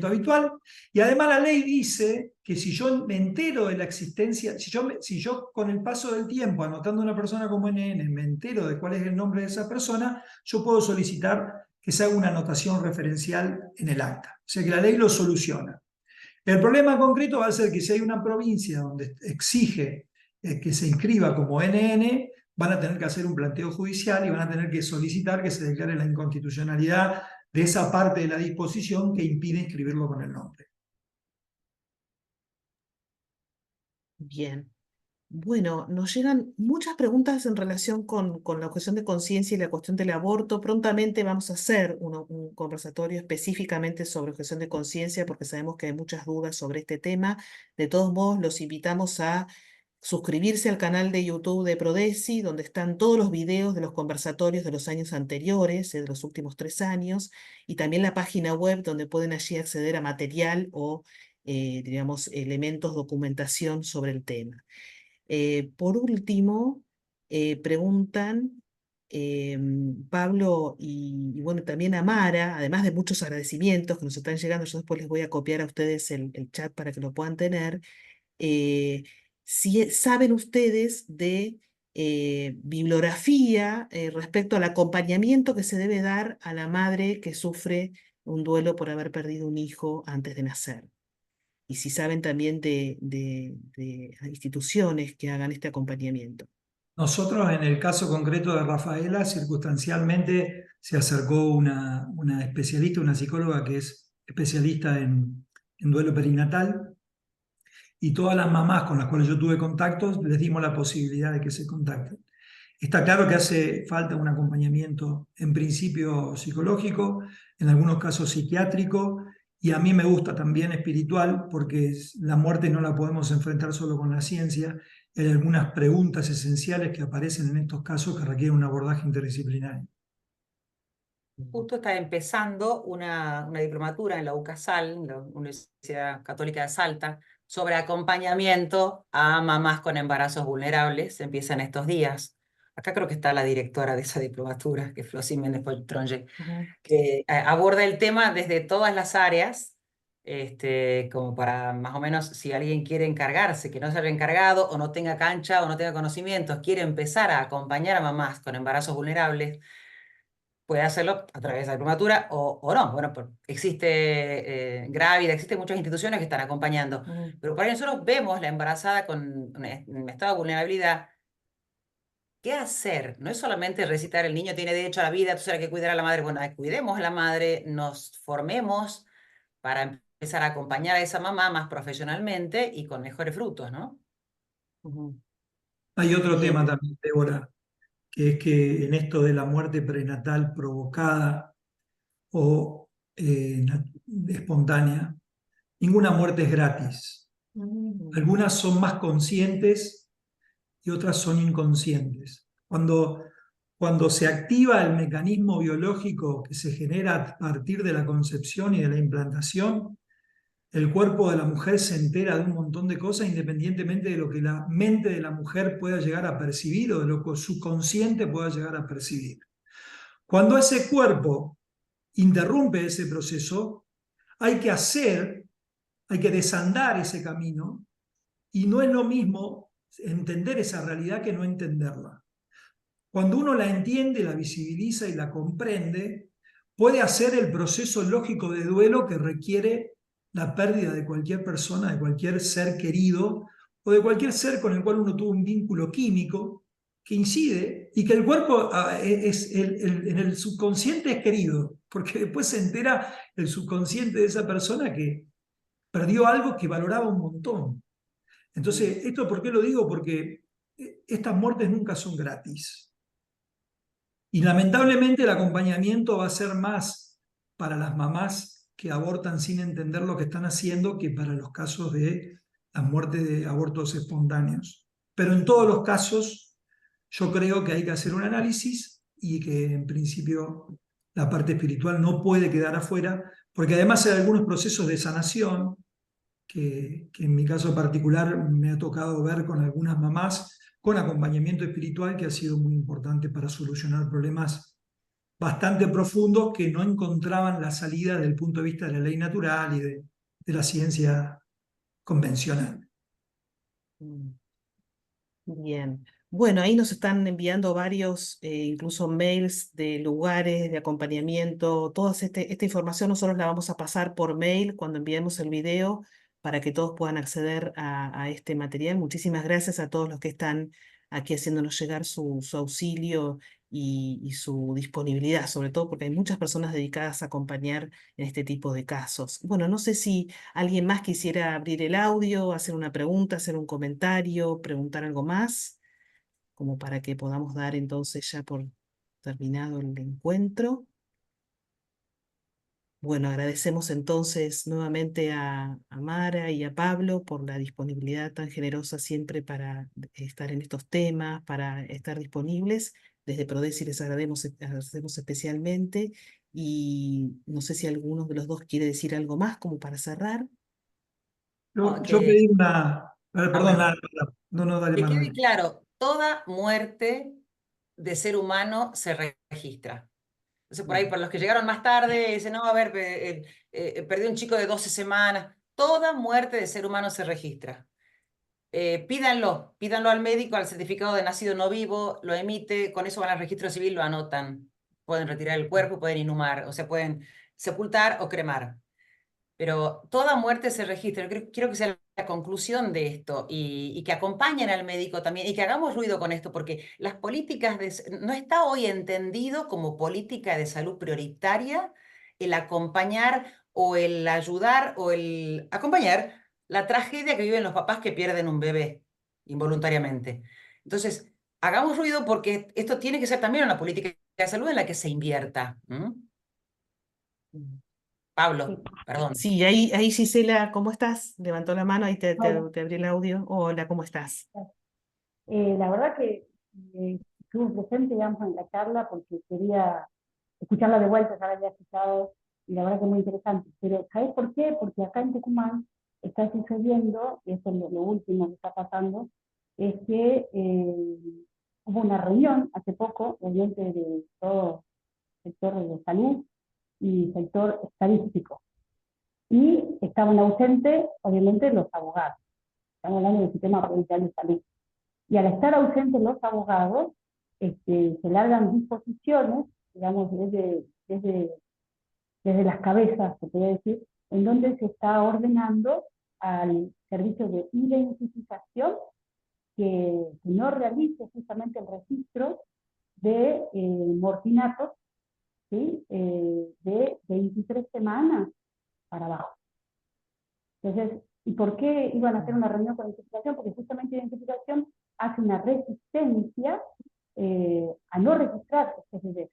habitual. Y además la ley dice que si yo me entero de la existencia, si yo con el paso del tiempo, anotando a una persona como NN, me entero de cuál es el nombre de esa persona, yo puedo solicitar que se haga una anotación referencial en el acta. O sea que la ley lo soluciona. El problema concreto va a ser que si hay una provincia donde exige que se inscriba como NN, van a tener que hacer un planteo judicial y van a tener que solicitar que se declare la inconstitucionalidad de esa parte de la disposición que impide inscribirlo con el nombre. Bien. Bueno, nos llegan muchas preguntas en relación con la cuestión de conciencia y la cuestión del aborto. Prontamente vamos a hacer un conversatorio específicamente sobre cuestión de conciencia porque sabemos que hay muchas dudas sobre este tema. De todos modos, los invitamos a suscribirse al canal de YouTube de Prodesi, donde están todos los videos de los conversatorios de los años anteriores, de los últimos 3 años, y también la página web donde pueden allí acceder a material o, digamos, elementos, documentación sobre el tema. Por último, preguntan Pablo y bueno, también Amara, además de muchos agradecimientos que nos están llegando, yo después les voy a copiar a ustedes el chat para que lo puedan tener. eh, si saben ustedes de bibliografía respecto al acompañamiento que se debe dar a la madre que sufre un duelo por haber perdido un hijo antes de nacer. Y si saben también de instituciones que hagan este acompañamiento. Nosotros, en el caso concreto de Rafaela, circunstancialmente se acercó una especialista, una psicóloga que es especialista en duelo perinatal, y todas las mamás con las cuales yo tuve contactos les dimos la posibilidad de que se contacten. Está claro que hace falta un acompañamiento, en principio psicológico, en algunos casos psiquiátrico, y a mí me gusta también espiritual, porque la muerte no la podemos enfrentar solo con la ciencia. Hay algunas preguntas esenciales que aparecen en estos casos que requieren un abordaje interdisciplinario. Justo está empezando una diplomatura en la UCASAL, en la Universidad Católica de Salta, sobre acompañamiento a mamás con embarazos vulnerables. Empiezan estos días. Acá creo que está la directora de esa diplomatura, que es Flossi Méndez Tronje, que aborda el tema desde todas las áreas, como para más o menos, si alguien quiere encargarse, que no se haya encargado o no tenga cancha o no tenga conocimientos, quiere empezar a acompañar a mamás con embarazos vulnerables, puede hacerlo a través de la diplomatura o no. Bueno, existe Grávida, existen muchas instituciones que están acompañando, pero por ahí nosotros vemos la embarazada con un estado de vulnerabilidad. ¿Qué hacer? No es solamente recitar el niño tiene derecho a la vida, entonces hay que cuidar a la madre. Bueno, cuidemos a la madre, nos formemos para empezar a acompañar a esa mamá más profesionalmente y con mejores frutos, ¿no? Hay otro tema Bien. también, Débora, que es que en esto de la muerte prenatal provocada o espontánea, ninguna muerte es gratis. Algunas son más conscientes y otras son inconscientes. Cuando se activa el mecanismo biológico que se genera a partir de la concepción y de la implantación, el cuerpo de la mujer se entera de un montón de cosas independientemente de lo que la mente de la mujer pueda llegar a percibir o de lo que su consciente pueda llegar a percibir. Cuando ese cuerpo interrumpe ese proceso, hay que desandar ese camino, y no es lo mismo entender esa realidad que no entenderla. Cuando uno la entiende, la visibiliza y la comprende, puede hacer el proceso lógico de duelo que requiere la pérdida de cualquier persona, de cualquier ser querido o de cualquier ser con el cual uno tuvo un vínculo químico que incide y que el cuerpo en el subconsciente es querido, porque después se entera el subconsciente de esa persona que perdió algo que valoraba un montón. Entonces, ¿esto por qué lo digo? Porque estas muertes nunca son gratis. Y lamentablemente el acompañamiento va a ser más para las mamás que abortan sin entender lo que están haciendo que para los casos de las muertes de abortos espontáneos. Pero en todos los casos yo creo que hay que hacer un análisis y que en principio la parte espiritual no puede quedar afuera, porque además hay algunos procesos de sanación que en mi caso particular me ha tocado ver con algunas mamás con acompañamiento espiritual, que ha sido muy importante para solucionar problemas bastante profundos que no encontraban la salida desde el punto de vista de la ley natural y de la ciencia convencional. Bien. Bueno, ahí nos están enviando varios, incluso mails de lugares de acompañamiento. Toda esta información nosotros la vamos a pasar por mail cuando enviemos el video para que todos puedan acceder a este material. Muchísimas gracias a todos los que están aquí haciéndonos llegar su auxilio y su disponibilidad, sobre todo porque hay muchas personas dedicadas a acompañar en este tipo de casos. Bueno, no sé si ¿alguien más quisiera abrir el audio, hacer una pregunta, hacer un comentario, preguntar algo más? Como para que podamos dar entonces ya por terminado el encuentro. Bueno, agradecemos entonces nuevamente a Mara y a Pablo por la disponibilidad tan generosa siempre para estar en estos temas, para estar disponibles. Desde Prodesi les agradecemos especialmente y no sé si alguno de los dos quiere decir algo más como para cerrar. No, Yo pedí una... perdón, bueno, nada, no, no, dale, que quede Manuel. claro, toda muerte de ser humano se registra. Entonces, por ahí, Bien. para los que llegaron más tarde, dicen, no, a ver, perdí un chico de 12 semanas. Toda muerte de ser humano se registra. Pídanlo al médico, al certificado de nacido no vivo, lo emite, con eso van al registro civil, lo anotan. Pueden retirar el cuerpo, pueden inhumar, o sea, pueden sepultar o cremar. Pero toda muerte se registra. Quiero que sea la conclusión de esto y que acompañen al médico también y que hagamos ruido con esto, porque las políticas no está hoy entendido como política de salud prioritaria el acompañar o el ayudar o el acompañar la tragedia que viven los papás que pierden un bebé involuntariamente. Entonces, hagamos ruido porque esto tiene que ser también una política de salud en la que se invierta. Pablo, perdón. Sí, ahí Gisela, ¿cómo estás? Levantó la mano, ahí Hola. te abrí el audio. Hola, ¿cómo estás? La verdad que estuve presente, digamos, en la charla porque quería escucharla de vuelta, ya la había escuchado, y la verdad que es muy interesante. Pero ¿sabes por qué? Porque acá en Tucumán está sucediendo, y esto es lo último que está pasando, es que hubo una reunión hace poco, obviamente de todo el sector de salud y sector estadístico, y estaban ausentes, obviamente, los abogados. Estamos hablando del sistema provincial de salud. Y al estar ausentes los abogados, se largan disposiciones, digamos, desde las cabezas, se puede decir, en donde se está ordenando al servicio de identificación que no realice justamente el registro de morfinatos, ¿sí? De 23 semanas para abajo. Entonces, ¿y por qué iban a hacer una reunión con identificación? Porque justamente identificación hace una resistencia a no registrar estos bebés.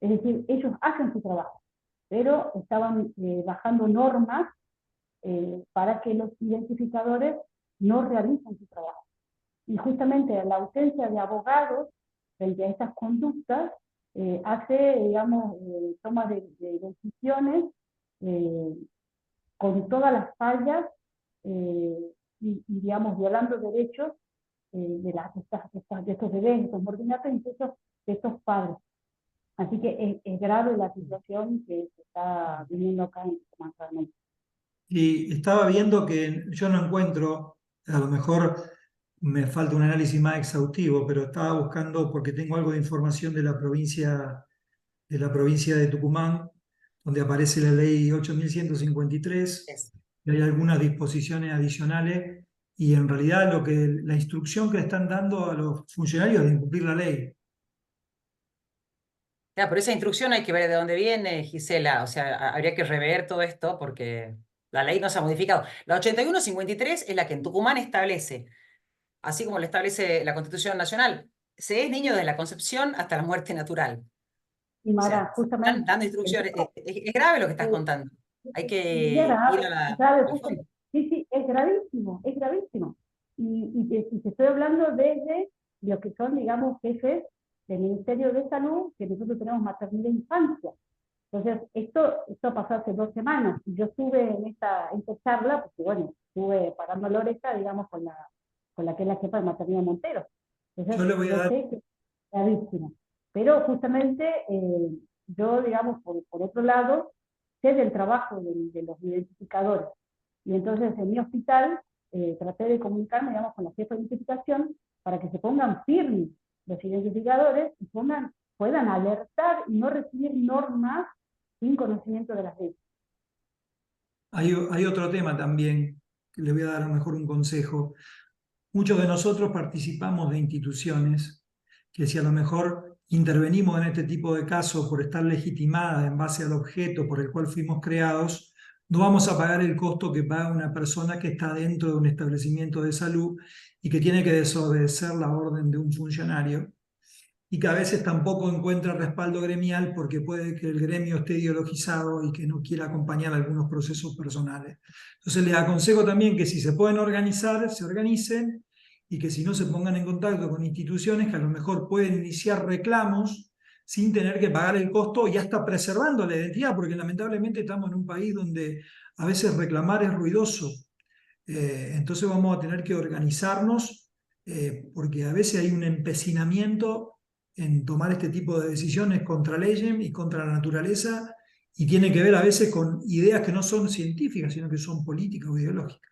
Es decir, ellos hacen su trabajo, pero estaban bajando normas para que los identificadores no realicen su trabajo. Y justamente la ausencia de abogados frente a estas conductas hace, digamos, toma de decisiones eh, con todas las fallas digamos, violando derechos de estos bebés, de estos morfinatos, incluso de estos padres. Así que es grave la situación que se está viviendo acá en Tucumán realmente. Y estaba viendo que yo no encuentro, a lo mejor me falta un análisis más exhaustivo, pero estaba buscando porque tengo algo de información de la provincia de Tucumán, donde aparece la ley 8.153 Es. y hay algunas disposiciones adicionales y en realidad la instrucción que le están dando a los funcionarios es de incumplir la ley. Por esa instrucción hay que ver de dónde viene, Gisela. O sea, habría que rever todo esto porque la ley no se ha modificado. La 8153 es la que en Tucumán establece, así como lo establece la Constitución Nacional, se es niño desde la concepción hasta la muerte natural. Y O sea, Mara, están justamente, dando instrucciones. Es grave lo que estás contando. Hay es que ir a grave, al fondo. sí, sí, es gravísimo, es gravísimo. Y te estoy hablando desde los que son, digamos, jefes del Ministerio de Salud, que nosotros tenemos maternidad e infancia. Entonces, esto pasó hace 2 semanas, y yo estuve en esta charla, porque bueno, estuve pagando la oreja, digamos, con la que es la jefa de maternidad Montero. Yo Entonces, le voy a yo dar, sé que es gravísimo. Pero justamente, yo, digamos, por otro lado, sé del trabajo de los identificadores. Y entonces, en mi hospital, traté de comunicarme, digamos, con la jefa de identificación para que se pongan firmes los identificadores y puedan alertar y no recibir normas sin conocimiento de las leyes. hay otro tema también, que le voy a dar a lo mejor un consejo. Muchos de nosotros participamos de instituciones que si a lo mejor intervenimos en este tipo de casos por estar legitimadas en base al objeto por el cual fuimos creados, no vamos a pagar el costo que paga una persona que está dentro de un establecimiento de salud y que tiene que desobedecer la orden de un funcionario. y que a veces tampoco encuentra respaldo gremial porque puede que el gremio esté ideologizado y que no quiera acompañar algunos procesos personales. Entonces les aconsejo también que si se pueden organizar, se organicen y que si no se pongan en contacto con instituciones que a lo mejor pueden iniciar reclamos sin tener que pagar el costo y hasta preservando la identidad, porque lamentablemente estamos en un país donde a veces reclamar es ruidoso. Entonces vamos a tener que organizarnos porque a veces hay un empecinamiento en tomar este tipo de decisiones contra leyes y contra la naturaleza y tiene que ver a veces con ideas que no son científicas, sino que son políticas o ideológicas.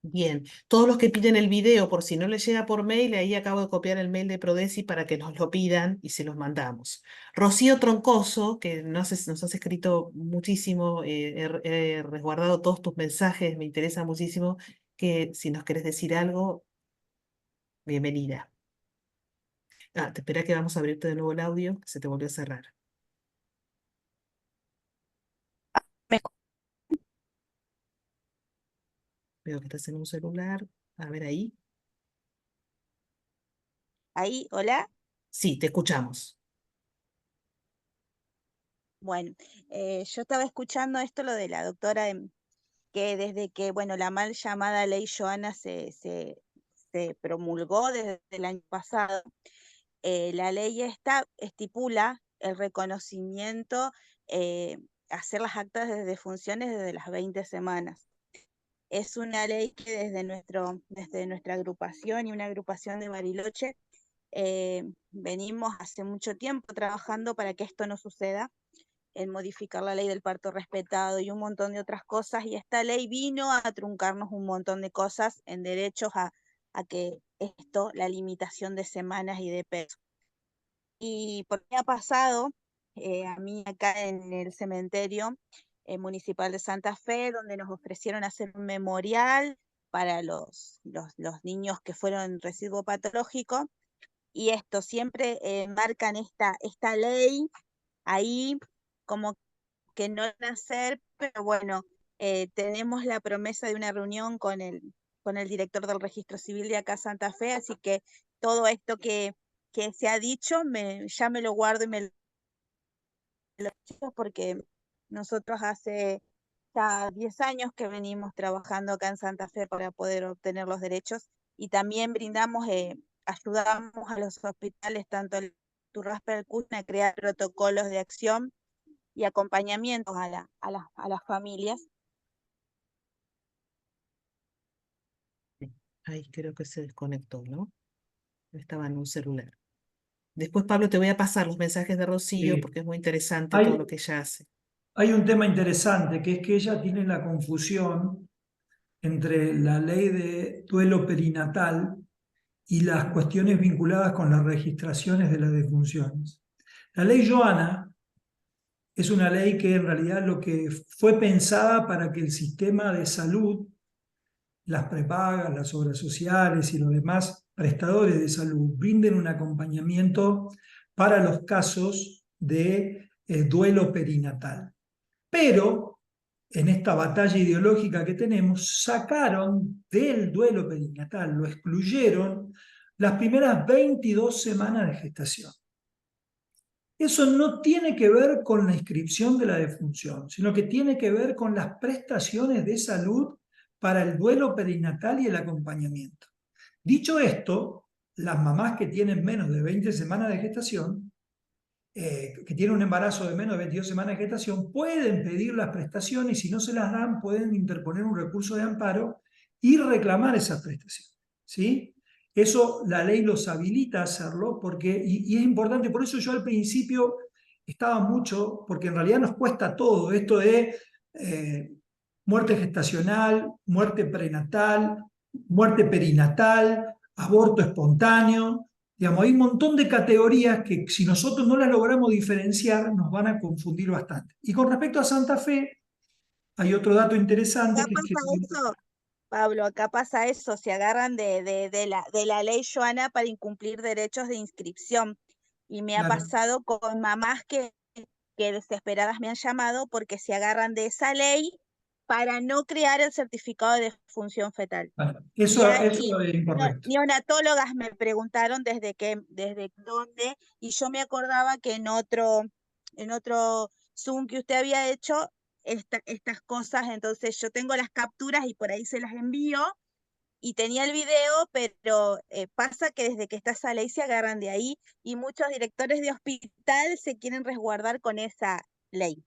Bien, todos los que piden el video, por si no les llega por mail, ahí acabo de copiar el mail de Prodesi para que nos lo pidan y se los mandamos. Rocío Troncoso, que nos has escrito muchísimo, he resguardado todos tus mensajes, me interesa muchísimo, que si nos querés decir algo, bienvenida. Te espera que vamos a abrirte de nuevo el audio, que se te volvió a cerrar. Me- Veo que estás en un celular. A ver ahí. Ahí, hola. Sí, te escuchamos. Bueno, yo estaba escuchando esto, lo de la doctora, que desde que, bueno, la mal llamada ley Joana se promulgó desde el año pasado, la ley esta estipula el reconocimiento, hacer las actas de defunciones desde las 20 semanas. Es una ley que desde nuestra agrupación y una agrupación de Bariloche, venimos hace mucho tiempo trabajando para que esto no suceda, en modificar la ley del parto respetado y un montón de otras cosas, y esta ley vino a truncarnos un montón de cosas en derechos a que esto, la limitación de semanas y de peso. Y por qué ha pasado, a mí acá en el cementerio municipal de Santa Fe, donde nos ofrecieron hacer un memorial para los niños que fueron residuo patológico, y esto siempre marcan esta ley ahí como que no van a hacer, pero bueno, tenemos la promesa de una reunión con el director del registro civil de acá Santa Fe, así que todo esto que se ha dicho, ya me lo guardo y me lo digo, porque nosotros hace ya 10 años que venimos trabajando acá en Santa Fe para poder obtener los derechos, y también brindamos, ayudamos a los hospitales, tanto el Turraspe del Cusna, a crear protocolos de acción y acompañamientos a las familias. Ahí creo que se desconectó, ¿no? Estaba en un celular. Después, Pablo, te voy a pasar los mensajes de Rocío Sí. porque es muy interesante todo Hay, lo que ella hace. hay un tema interesante que es que ella tiene la confusión entre la ley de duelo perinatal y las cuestiones vinculadas con las registraciones de las defunciones. La ley Joana es una ley que en realidad lo que fue pensada para que el sistema de salud, las prepagas, las obras sociales y los demás prestadores de salud brinden un acompañamiento para los casos de duelo perinatal. Pero en esta batalla ideológica que tenemos, sacaron del duelo perinatal, lo excluyeron las primeras 22 semanas de gestación. Eso no tiene que ver con la inscripción de la defunción, sino que tiene que ver con las prestaciones de salud para el duelo perinatal y el acompañamiento. Dicho esto, las mamás que tienen menos de 20 semanas de gestación, que tienen un embarazo de menos de 22 semanas de gestación, pueden pedir las prestaciones y si no se las dan, pueden interponer un recurso de amparo y reclamar esas prestaciones. ¿Sí? Eso la ley los habilita a hacerlo porque, y es importante, por eso yo al principio estaba mucho, porque en realidad nos cuesta todo, esto de muerte gestacional, muerte prenatal, muerte perinatal, aborto espontáneo. Digamos, hay un montón de categorías que si nosotros no las logramos diferenciar nos van a confundir bastante. Y con respecto a Santa Fe, hay otro dato interesante Acá que es que... pasa eso, Pablo, acá pasa eso, se agarran de la ley Joana para incumplir derechos de inscripción. Y me ha Claro, pasado con mamás que desesperadas me han llamado porque se agarran de esa ley para no crear el certificado de defunción fetal. Bueno, Y eso es y incorrecto. neonatólogas me preguntaron desde dónde, y yo me acordaba que en otro Zoom que usted había hecho estas cosas, entonces yo tengo las capturas y por ahí se las envío, y tenía el video, pero pasa que desde que está esa ley se agarran de ahí, y muchos directores de hospital se quieren resguardar con esa ley.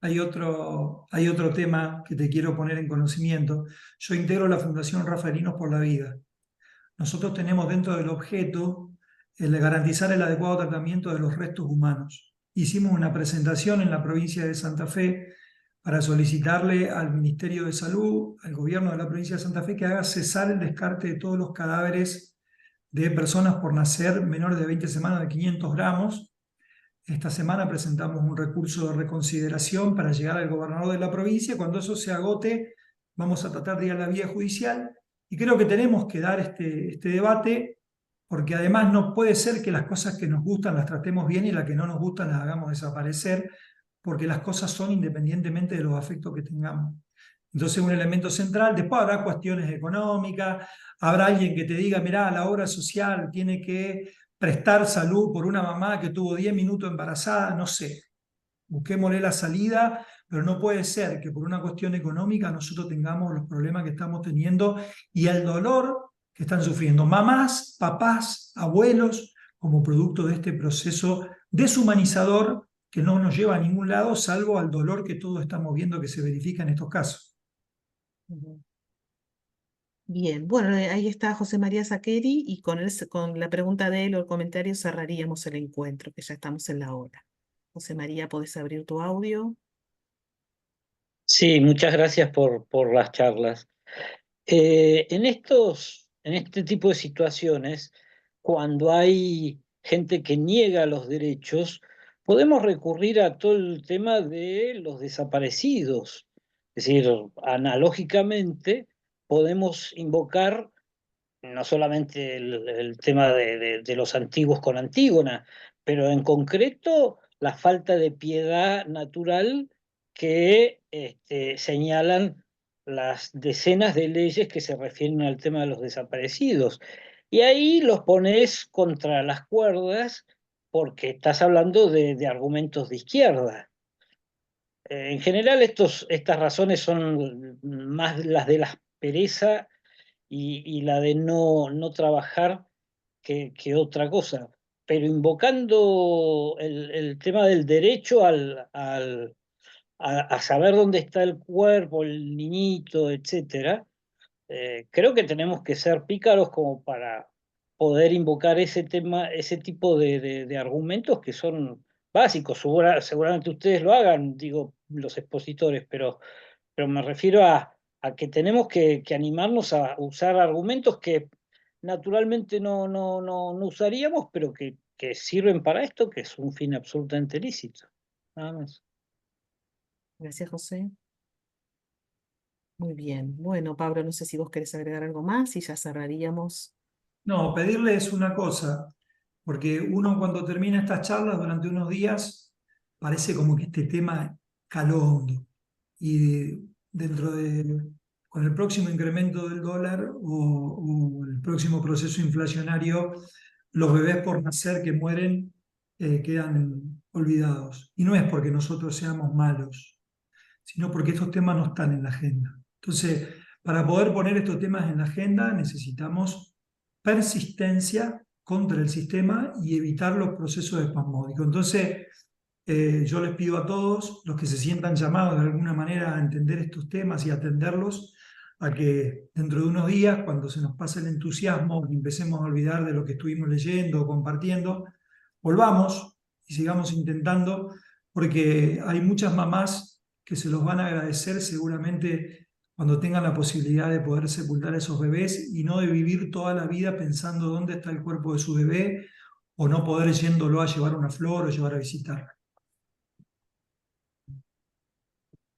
Hay otro tema que te quiero poner en conocimiento. Yo integro la Fundación Rafaelinos por la Vida. Nosotros tenemos dentro del objeto el de garantizar el adecuado tratamiento de los restos humanos. Hicimos una presentación en la provincia de Santa Fe para solicitarle al Ministerio de Salud, al gobierno de la provincia de Santa Fe, que haga cesar el descarte de todos los cadáveres de personas por nacer menores de 20 semanas de 500 gramos. Esta semana presentamos un recurso de reconsideración para llegar al gobernador de la provincia. Cuando eso se agote, vamos a tratar de ir a la vía judicial. Y creo que tenemos que dar este debate, porque además no puede ser que las cosas que nos gustan las tratemos bien y las que no nos gustan las hagamos desaparecer, porque las cosas son independientemente de los afectos que tengamos. Entonces, un elemento central. Después habrá cuestiones económicas, habrá alguien que te diga, mirá, la obra social tiene que prestar salud por una mamá que tuvo 10 minutos embarazada, no sé. Busquémosle la salida, pero no puede ser que por una cuestión económica nosotros tengamos los problemas que estamos teniendo y el dolor que están sufriendo mamás, papás, abuelos, como producto de este proceso deshumanizador que no nos lleva a ningún lado, salvo al dolor que todos estamos viendo que se verifica en estos casos. Bien, bueno, ahí está José María Saqueri, y con la pregunta de él o el comentario cerraríamos el encuentro, que ya estamos en la hora. José María, ¿podés abrir tu audio? Sí, muchas gracias por las charlas. En este tipo de situaciones, cuando hay gente que niega los derechos, podemos recurrir a todo el tema de los desaparecidos. Es decir, analógicamente podemos invocar no solamente el tema de los antiguos con Antígona, pero en concreto la falta de piedad natural que señalan las decenas de leyes que se refieren al tema de los desaparecidos. Y ahí los pones contra las cuerdas porque estás hablando de argumentos de izquierda. En general estas razones son más las de la pereza y la de no trabajar que otra cosa. Pero invocando el tema del derecho a saber dónde está el cuerpo, el niñito, etc., creo que tenemos que ser pícaros como para poder invocar ese tipo de argumentos que son básicos. Seguramente ustedes lo hagan, digo, los expositores, pero me refiero a que tenemos que animarnos a usar argumentos que naturalmente no usaríamos, pero que sirven para esto, que es un fin absolutamente lícito. Nada más. Gracias, José. Muy bien. Bueno, Pablo, no sé si vos querés agregar algo más y ya cerraríamos. No, pedirles una cosa, porque uno cuando termina estas charlas durante unos días, parece como que este tema caló hondo. Y con el próximo incremento del dólar o el próximo proceso inflacionario, los bebés por nacer que mueren quedan olvidados. Y no es porque nosotros seamos malos, sino porque estos temas no están en la agenda. Entonces, para poder poner estos temas en la agenda necesitamos persistencia contra el sistema y evitar los procesos espasmódicos. Entonces, yo les pido a todos los que se sientan llamados de alguna manera a entender estos temas y atenderlos, a que dentro de unos días, cuando se nos pase el entusiasmo y empecemos a olvidar de lo que estuvimos leyendo o compartiendo, volvamos y sigamos intentando, porque hay muchas mamás que se los van a agradecer seguramente cuando tengan la posibilidad de poder sepultar a esos bebés y no de vivir toda la vida pensando dónde está el cuerpo de su bebé o no poder yéndolo a llevar una flor o llevar a visitarla.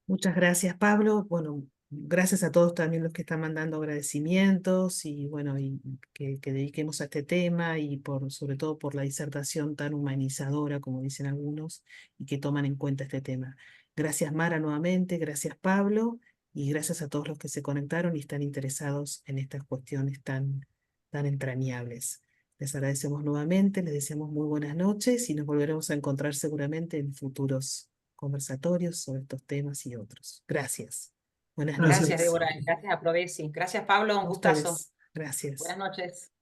Muchas gracias, Pablo. Bueno, gracias a todos también los que están mandando agradecimientos y bueno, y que dediquemos a este tema y sobre todo por la disertación tan humanizadora, como dicen algunos, y que toman en cuenta este tema. Gracias Mara nuevamente, gracias Pablo y gracias a todos los que se conectaron y están interesados en estas cuestiones tan entrañables. Les agradecemos nuevamente, les deseamos muy buenas noches y nos volveremos a encontrar seguramente en futuros conversatorios sobre estos temas y otros. Gracias. Buenas Gracias. Gracias, noches. Débora. Gracias a Prodesi. Gracias, Pablo. Un A gustazo. ustedes. Gracias. Buenas noches.